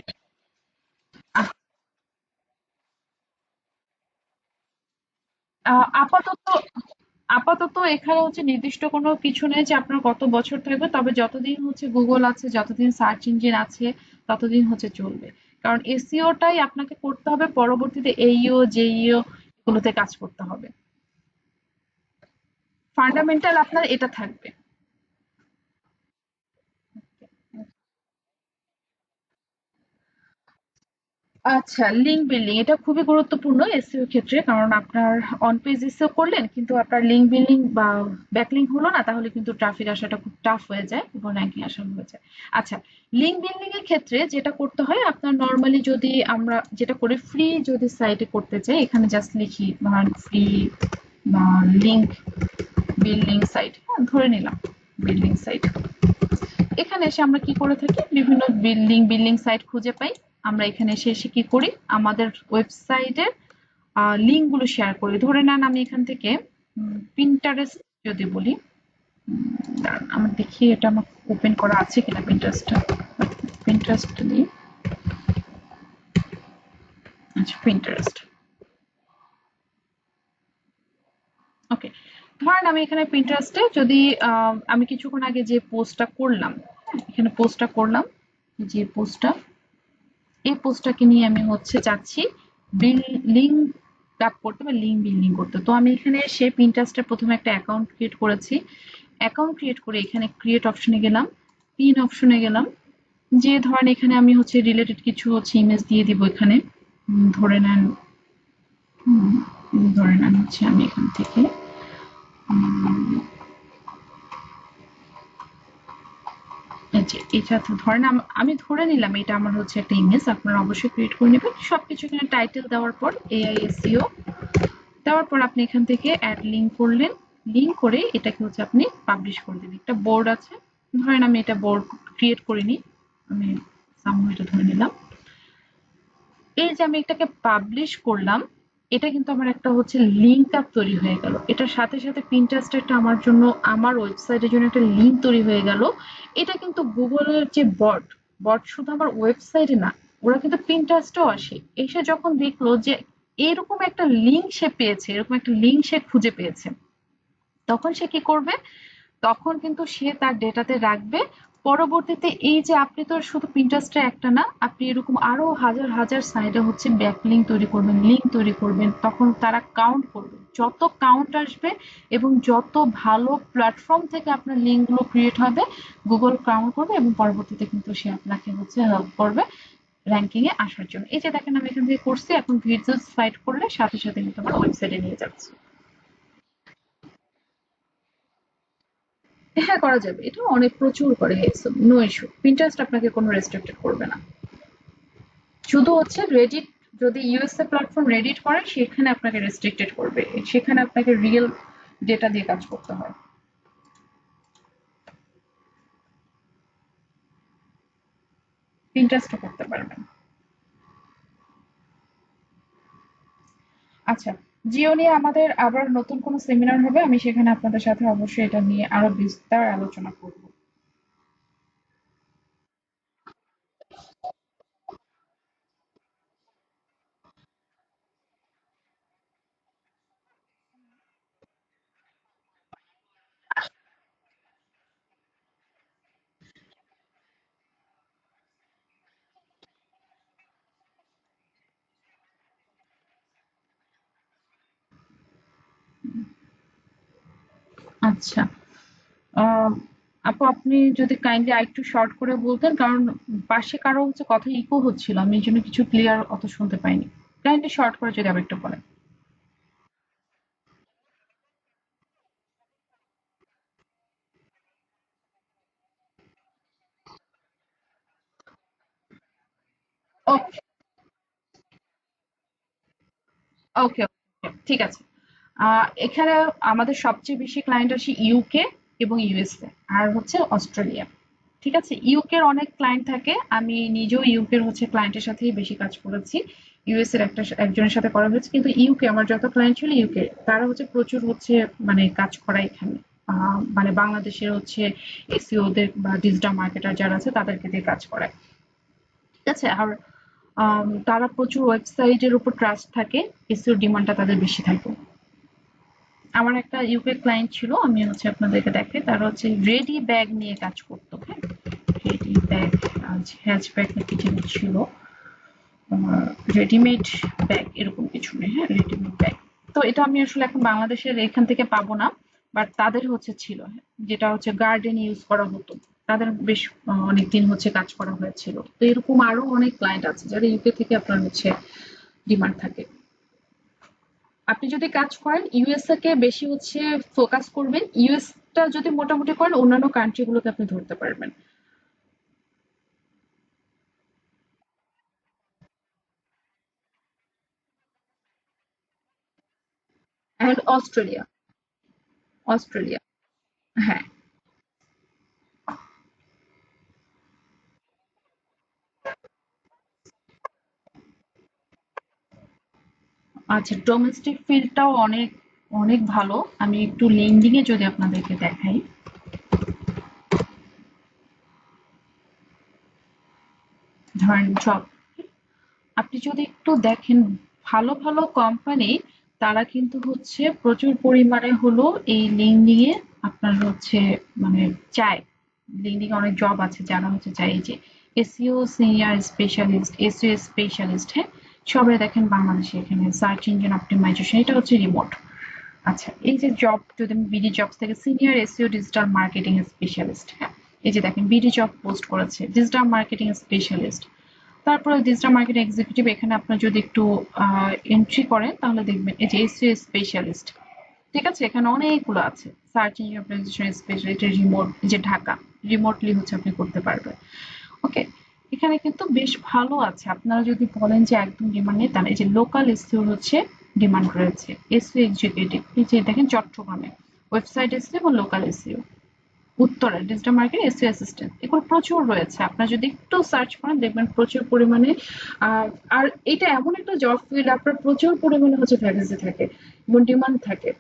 আহ, আপাতত আপাতত এখানে হচ্ছে নির্দিষ্ট কোনো কিছু নেই যে আপনার কত বছর থাকবে, তবে যতদিন হচ্ছে গুগল আছে, যতদিন সার্চ ইঞ্জিন আছে, ততদিন হচ্ছে চলবে। কারণ এসইওটাই আপনাকে করতে হবে, পরবর্তীতে এইও জেইও এগুলোতে কাজ করতে হবে। ফান্ডামেন্টাল আপনার এটা থাকবে। আচ্ছা, লিঙ্ক বিল্ডিং এটা খুবই গুরুত্বপূর্ণ এসইও ক্ষেত্রে, কারণ আপনার অন পেজ এসইও করলেন কিন্তু আপনার লিঙ্ক বিল্ডিং বা ব্যাকলিঙ্ক হলো না, তাহলে কিন্তু ট্রাফিক আসাটা খুব টাফ হয়ে যায় এবং র্যাঙ্কিং আসা হয়ে যায়। আচ্ছা, লিঙ্ক বিল্ডিং এর ক্ষেত্রে যেটা করতে হয় আপনার নর্মালি, যদি আমরা যেটা করে ফ্রি যদি সাইটে করতে চাই, এখানে জাস্ট লিখি ধরেন ফ্রি বা লিঙ্ক বিল্ডিং সাইট, হ্যাঁ ধরে নিলাম বিল্ডিং সাইট। এখানে এসে আমরা কি করে থাকি, বিভিন্ন বিল্ডিং সাইট খুঁজে পাই। আমরা এখানে এসে এসে কি করি, আমাদের ওয়েবসাইটের লিঙ্ক গুলো শেয়ার করি। ধরে নেন আমি এখান থেকে পিন্টারেস্ট যদি বলি, দাঁড়ান আমার দেখি এটা আমার ওপেন করা আছে কিনা পিন্টারেস্টটা। পিন্টারেস্ট দিই। আচ্ছা, পিন্টারেস্ট। ওকে, ধরেন আমি এখানে পিন্টারেস্টে যদি আমি কিছুক্ষণ আগে যে পোস্টটা করলাম, হ্যাঁ, এখানে পোস্টটা করলাম, যে পোস্টটা, এই পোস্টটাকে নিয়ে আমি হচ্ছে চাচ্ছি লিঙ্ক আপ করতে বা লিঙ্ক বিল্ডিং করতে। তো আমি এখানে সে পিন্টারেস্টের প্রথমে একটা অ্যাকাউন্ট ক্রিয়েট করেছি। অ্যাকাউন্ট ক্রিয়েট করে এখানে ক্রিয়েট অপশনে গেলাম, পিন অপশনে গেলাম, যে ধরেন এখানে আমি হচ্ছে রিলেটেড কিছু হচ্ছে ইমেজ দিয়ে দিব এখানে। ধরে নেন, ধরে নেন হচ্ছে আমি এখান থেকে এই যে এটা তো ধরেন আমি ধরে নিলাম এটা আমার হচ্ছে একটা ইমেজ, আপনারা অবশ্যই ক্রিয়েট করে নেবেন। সবকিছু এখানে টাইটেল দেওয়ার পর এআই এসইও দেওয়ার পর আপনি এখান থেকে অ্যাড লিঙ্ক করলেন। লিঙ্ক করে এটাকে হচ্ছে আপনি পাবলিশ করে দিবেন। একটা বোর্ড আছে, ধরেন আমি এটা বোর্ড ক্রিয়েট করিনি, আমি সামহাও এটা ধরে নিলাম। এই যে আমি এটাকে পাবলিশ করলাম, এটা কিন্তু আমার একটা হচ্ছে লিঙ্ক আপ তৈরি হয়ে গেল। এটার সাথে সাথে পিন্টারেস্ট একটা আমার জন্য, আমার ওয়েবসাইটের জন্য একটা লিঙ্ক তৈরি হয়ে গেল। এটা কিন্তু গুগলের যে বট, বট শুধু আমার ওয়েবসাইটে না, ওরা কিন্তু পিন্টারেস্টেও আসে। এসে যখন দেখলো যে এরকম একটা লিঙ্ক সে পেয়েছে, এরকম একটা লিঙ্ক সে খুঁজে পেয়েছে, তখন সে কি করবে, তখন কিন্তু সে তার ডেটাতে রাখবে। পরবর্তীতে এই যে আপনি তো শুধু পিন্টারেস্টে একটা না, আপনি এরকম আরো হাজার হাজার সাইটে হচ্ছে ব্যাকলিঙ্ক তৈরি করবেন, লিঙ্ক তৈরি করবেন, তখন তারা কাউন্ট করবে। যত কাউন্ট আসবে এবং যত ভালো প্ল্যাটফর্ম থেকে আপনার লিঙ্ক গুলো ক্রিয়েট হবে, গুগল কাউন্ট করবে এবং পরবর্তীতে কিন্তু সে আপনাকে হচ্ছে হেল্প করবে র্যাঙ্কিং এ আসার জন্য। এই যে দেখেন আমি এখান থেকে করছি, এখন ভিজিট সাইট করলে সাথে সাথে কিন্তু আমার ওয়েবসাইটে নিয়ে যাচ্ছে। হ্যাঁ, করা যাবে। এটা অনেক প্রচুর করে। No issue. Pinterest আপনাকে কোনো রেস্ট্রিক্টেড করবে না। শুধু হচ্ছে Reddit, যদি ইউএসএ প্ল্যাটফর্ম Reddit করেন সেখানে আপনাকে রেস্ট্রিক্টেড করবে। সেখানে আপনাকে রিয়েল ডেটা দিয়ে কাজ করতে হয়। Pinterest ও করতে পারবেন। আচ্ছা, জিও নিয়ে আমাদের আবার নতুন কোনো সেমিনার হবে। আমি সেখানে আপনাদের সাথে অবশ্যই এটা নিয়ে আরো বিস্তার আলোচনা করব। আচ্ছা। আহ, আপু, আপনি যদি কাইন্ডলি আরেকটু শর্ট করে বলতেন, কারণ পাশে কারো হচ্ছে কথা ইকো হচ্ছিল, আমি এই জন্য কিছু ক্লিয়ার অত শুনতে পাইনি। কাইন্ডলি শর্ট করে যদি আবার একটু বলেন। ওকে, ওকে, ঠিক আছে। এখানে আমাদের সবচেয়ে বেশি ক্লায়েন্ট আসে ইউকে এবং ইউএসএ আর হচ্ছে অস্ট্রেলিয়া। ঠিক আছে, ইউকের অনেক ক্লায়েন্ট থাকে। আমি নিজেও ইউকের হচ্ছে ক্লায়েন্টের সাথেই বেশি কাজ করেছি। ইউএস এর একজনের সাথে করা হয়েছে, কিন্তু ইউকে আমার যত ক্লায়েন্ট ছিল ইউকে, তারা হচ্ছে প্রচুর হচ্ছে মানে কাজ করা এখানে। মানে বাংলাদেশের হচ্ছে এসইও দের বা ডিজিটাল মার্কেটার যারা আছে তাদেরকে দিয়ে কাজ করায়। ঠিক আছে। আর তারা প্রচুর ওয়েবসাইটের উপর ট্রাস্ট থাকে, এসইও ডিমান্ডটা তাদের বেশি থাকে। আমার একটা ইউকে ক্লায়েন্ট ছিল, আমি হচ্ছে আপনাদেরকে দেখাই। তারা হচ্ছে রেডি ব্যাগ নিয়ে কাজ করতো। হ্যাঁ, রেডি ব্যাগ, হ্যাচব্যাগ নাকি যেন ছিল, রেডিমেড ব্যাগ এরকম কিছু নেই। হ্যাঁ, রেডিমেড ব্যাগ। তো এটা আমি আসলে এখন বাংলাদেশের এখান থেকে পাবো না, বাট তাদের হচ্ছে ছিল, যেটা হচ্ছে গার্ডেন ইউজ করা হতো। তাদের বেশ অনেকদিন হচ্ছে কাজ করা হয়েছিল। তো এরকম আরো অনেক ক্লায়েন্ট আছে যারা ইউকে থেকে আপনার হচ্ছে ডিমান্ড থাকে। আপনি যদি কাজ করেন ইউএসএ কে বেশি হচ্ছে ফোকাস করবেন। ইউএস টা যদি মোটামুটি করেন অন্যান্য কান্ট্রি গুলোকে আপনি ধরতে পারবেন। And Australia. অস্ট্রেলিয়া। হ্যাঁ। আচ্ছা, ডোমেস্টিক ফিল্ডটাও অনেক অনেক ভালো। আমি একটু লিঙ্কডিন এ যদি আপনাদেরকে দেখাই, ধরেন জব, আপনি যদি একটু দেখেন, ভালো ভালো কোম্পানি তারা কিন্তু হচ্ছে প্রচুর পরিমাণে হলো এই লিঙ্কডিন এ আপনার হচ্ছে মানে চায়। লিঙ্কডিন অনেক জব আছে যারা হচ্ছে চায় এই যে SEO senior specialist, SEO specialist. হ্যাঁ, সবাই দেখেন বাংলাদেশে এখানে সার্চ ইঞ্জিন অপটিমাইজেশন, এটা হচ্ছে রিমোট। আচ্ছা, এই যে জব, যদি আমি বিডি জবস থেকে senior SEO digital marketing specialist, হ্যাঁ, এই যে দেখেন বিডি জব পোস্ট করেছে ডিজিটাল মার্কেটিং স্পেশালিস্ট। তারপরে ডিজিটাল মার্কেটিং এক্সিকিউটিভ, এখানে আপনার যদি একটু এন্ট্রি করেন তাহলে দেখবেন এই যে এসইও স্পেশালিস্ট। ঠিক আছে, এখানে অনেকগুলো আছে। Search engine optimisation specialist, remote, যে ঢাকা, রিমোটলি হচ্ছে আপনি করতে পারবেন। ওকে, এখানে কিন্তু বেশ ভালো আছে। আপনারা যদি বলেন যে একদম ডিমান্ড নেই, তাহলে এই যে লোকাল এসইও হচ্ছে ডিমান্ড রয়েছে। এসইও এক্সিকিউটিভ, এই যে দেখেন চট্টগ্রামে ওয়েবসাইট এসইও এবং local SEO. Uttara digital marketing SEO assistant, এগুলো প্রচুর রয়েছে। আপনারা যদি একটু সার্চ করেন দেখবেন প্রচুর পরিমাণে। আর এটা এমন একটা জব ফিল্ড, আপনার প্রচুর পরিমাণে হচ্ছে ভ্যাকেন্সি থাকে এবং ডিমান্ড থাকে।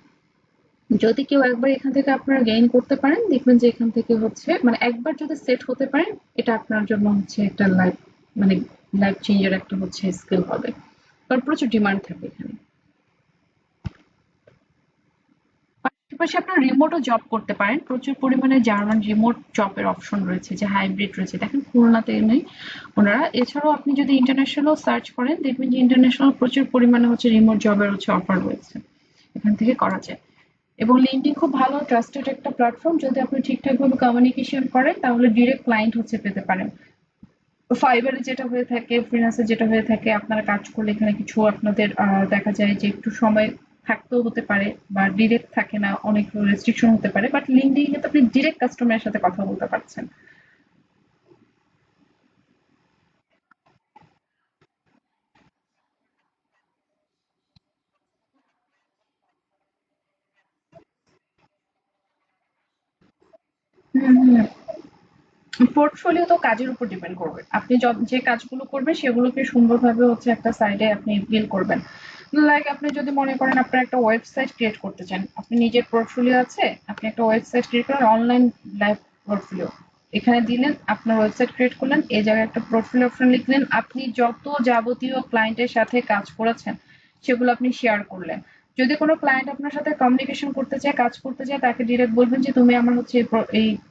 যদি কেউ একবার এখান থেকে আপনারা গেইন করতে পারেন, দেখবেন যে এখান থেকে হচ্ছে মানে একবার যদি সেট হতে পারেন, এটা আপনার জন্য হচ্ছে একটা লাইফ, মানে লাইফ চেঞ্জের একটা হচ্ছে স্কিল হবে। কারণ প্রচুর ডিমান্ড থাকে এখানে। পাশাপাশি আপনার রিমোটও জব করতে পারেন। প্রচুর পরিমাণে জার্মান রিমোট জবের অপশন রয়েছে, যে হাইব্রিড রয়েছে। দেখেন খুলনাতে নেই ওনারা। এছাড়াও আপনি যদি ইন্টারন্যাশনাল সার্চ করেন দেখবেন যে ইন্টারন্যাশনাল প্রচুর পরিমাণে হচ্ছে রিমোট জবের হচ্ছে অফার রয়েছে। এখান থেকে করা যায়। এবং লিঙ্কডইন খুব ভালো ট্রাস্টেড একটা প্ল্যাটফর্ম। যদি আপনি ঠিকঠাক ভাবে কমিউনিকেশন করেন তাহলে ডিরেক্ট ক্লায়েন্ট হচ্ছে পেতে পারেন। ফাইবারে যেটা হয়ে থাকে, ফ্রিল্যান্সে যেটা হয়ে থাকে, আপনারা কাজ করলে এখানে কিছু আপনাদের দেখা যায় যে একটু সময় থাকতেও হতে পারে বা ডিরেক্ট থাকে না, অনেক রেস্ট্রিকশন হতে পারে, বাট লিঙ্কডইন কিন্তু আপনি ডিরেক্ট কাস্টমারের সাথে কথা বলতে পারছেন। হুম হুম। পোর্টফোলিও তো কাজের উপর ডিপেন্ড করবে, আপনি যে কাজগুলো করবেন সেগুলোকে সুন্দরভাবে হচ্ছে একটা সাইডে আপনি বিল করবেন। লাইক আপনি যদি মনে করেন আপনার একটা ওয়েবসাইট ক্রিয়েট করতে চান, আপনি নিজের পোর্টফোলিও আছে, আপনি একটা ওয়েবসাইট ক্রিয়েট করেন, অনলাইন লাইভ পোর্টফোলিও এখানে দিলেন, আপনার ওয়েবসাইট ক্রিয়েট করলেন, এই জায়গায় একটা পোর্টফোলিও অপশন লিখলেন, আপনি যত যাবতীয় ক্লায়েন্টের সাথে কাজ করেছেন সেগুলো আপনি শেয়ার করলেন। যদি কোনো ক্লায়েন্ট আপনার সাথে কমিউনিকেশন করতে চায়, কাজ করতে চায়, তাকে ডিরেক্ট বলবেন যে তুমি আমার হচ্ছে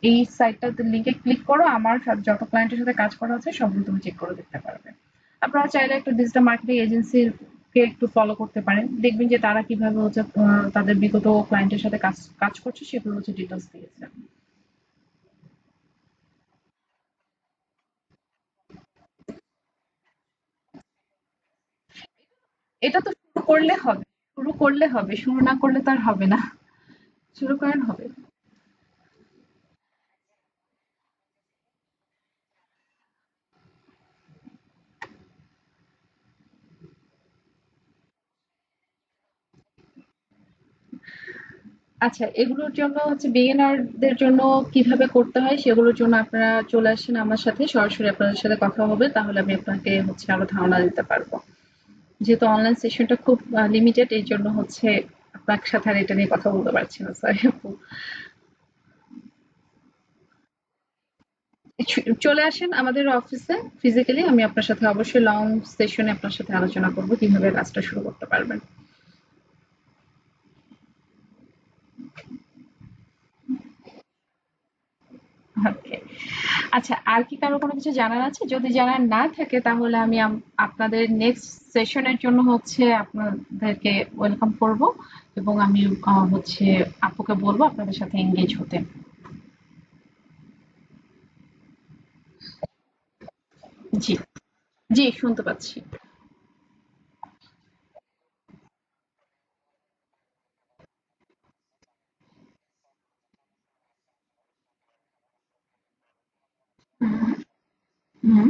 এই সাইটটাতে লিংকে ক্লিক করো, আমার যত ক্লায়েন্টের সাথে কাজ করা আছে সবগুলো তুমি চেক করে দেখতে পারবে। আপনারা চাইলে একটা ডিজিটাল মার্কেটিং এজেন্সির কে একটু ফলো করতে পারেন, দেখবেন যে তারা কিভাবে হচ্ছে তাদের বিগত ক্লায়েন্টের সাথে কাজ কাজ করছে সেগুলো হচ্ছে ডিটেলস দিয়েছে। এটা তো শুরু করলে হবে, শুরু করলে হবে, শুরু না করলে তো আর হবে না। শুরু করেন, হবে। আচ্ছা, এগুলোর জন্য হচ্ছে বিগিনারদের জন্য কিভাবে করতে হয় সেগুলোর জন্য আপনারা চলে আসেন আমার সাথে, সরাসরি আপনাদের সাথে কথা হবে, তাহলে আমি আপনাকে হচ্ছে আরো ধারণা দিতে পারবো। যেহেতু অনলাইন সেশনটা খুব লিমিটেড, এই জন্য হচ্ছে আপনার সাথে আর এটা নিয়ে কথা বলতে পারছি না, সরি আপু। চলে আসেন আমাদের অফিসে ফিজিক্যালি, আমি আপনার সাথে অবশ্যই লং সেশনে আপনার সাথে আলোচনা করবো কিভাবে কাজটা শুরু করতে পারবেন। ওকে। আচ্ছা, আর কি কারো কোনো কিছু জানার আছে? যদি জানার না থাকে তাহলে আমি আপনাদের নেক্সট সেশনের জন্য হচ্ছে আপনাদেরকে ওয়েলকাম করব, এবং আমি হচ্ছে আপুকে বলবো আপনাদের সাথে এঙ্গেজ হতে। জি, জি শুনতে পাচ্ছি। হুম।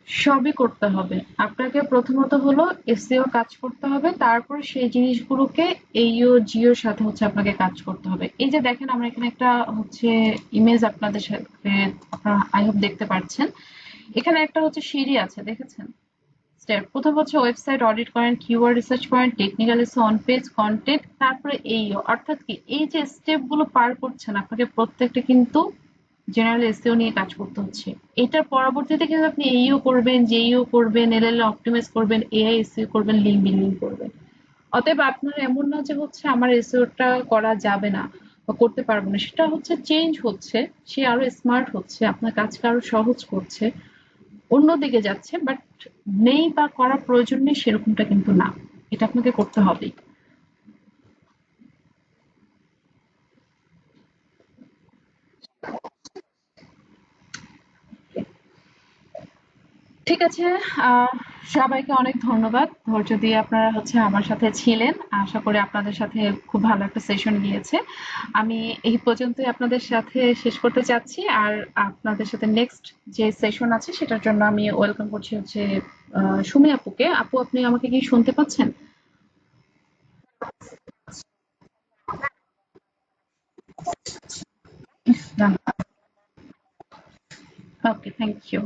সবই করতে হবে। আপনাকে প্রথমত হলো এসইও কাজ করতে হবে, তারপর সেই জিনিসগুলোকে এইও জিওর সাথে হচ্ছে আপনাকে কাজ করতে হবে। এই যে দেখেন আমরা এখানে একটা হচ্ছে ইমেজ আপনাদের সাথে, আপনারা আই হোপ দেখতে পাচ্ছেন, এখানে একটা হচ্ছে সিঁড়ি আছে, দেখেছেন? স্টেপ প্রথম হচ্ছে ওয়েবসাইট অডিট করেন, কিওয়ার্ড রিসার্চ করেন, technical essay on page content, তারপরে এইও, অর্থাৎ কি এই যে স্টেপ গুলো পার করছেন আপনাকে প্রত্যেকটা কিন্তু জেনারেল এসইও নিয়ে কাজ করতে হচ্ছে। এটার পরবর্তীতে কিন্তু আপনি এইও করবেন, জেইও করবেন, এলএল অপটিমাইজ করবেন, এআই এসইও করবেন, লিঙ্ক বিল্ডিং করবেন। অতএব আপনার এমন না যে হচ্ছে আমার এসইওটা করা যাবে না বা করতে পারবো না, সেটা হচ্ছে চেঞ্জ হচ্ছে, সে আরো স্মার্ট হচ্ছে, আপনার কাজকে আরো সহজ করছে, অন্যদিকে যাচ্ছে, বাট নেই বা করার প্রয়োজন নেই সেরকমটা কিন্তু না, এটা আপনাকে করতে হবেই। ঠিক আছে। আহ সবাইকে অনেক ধন্যবাদ, ধৈর্য দিয়ে আপনারা হচ্ছে আমার সাথে ছিলেন। আশা করি আপনাদের সাথে খুব ভালো একটা সেশন গিয়েছে। আমি এই পর্যন্তই আপনাদের সাথে শেষ করতে চাচ্ছি, আর আপনাদের সাথে নেক্সট যে সেশন আছে সেটার জন্য আমি ওয়েলকাম করছি হচ্ছে সুমি আপুকে। আপু, আপনি আমাকে কি শুনতে পাচ্ছেন? ওকে, থ্যাংক ইউ।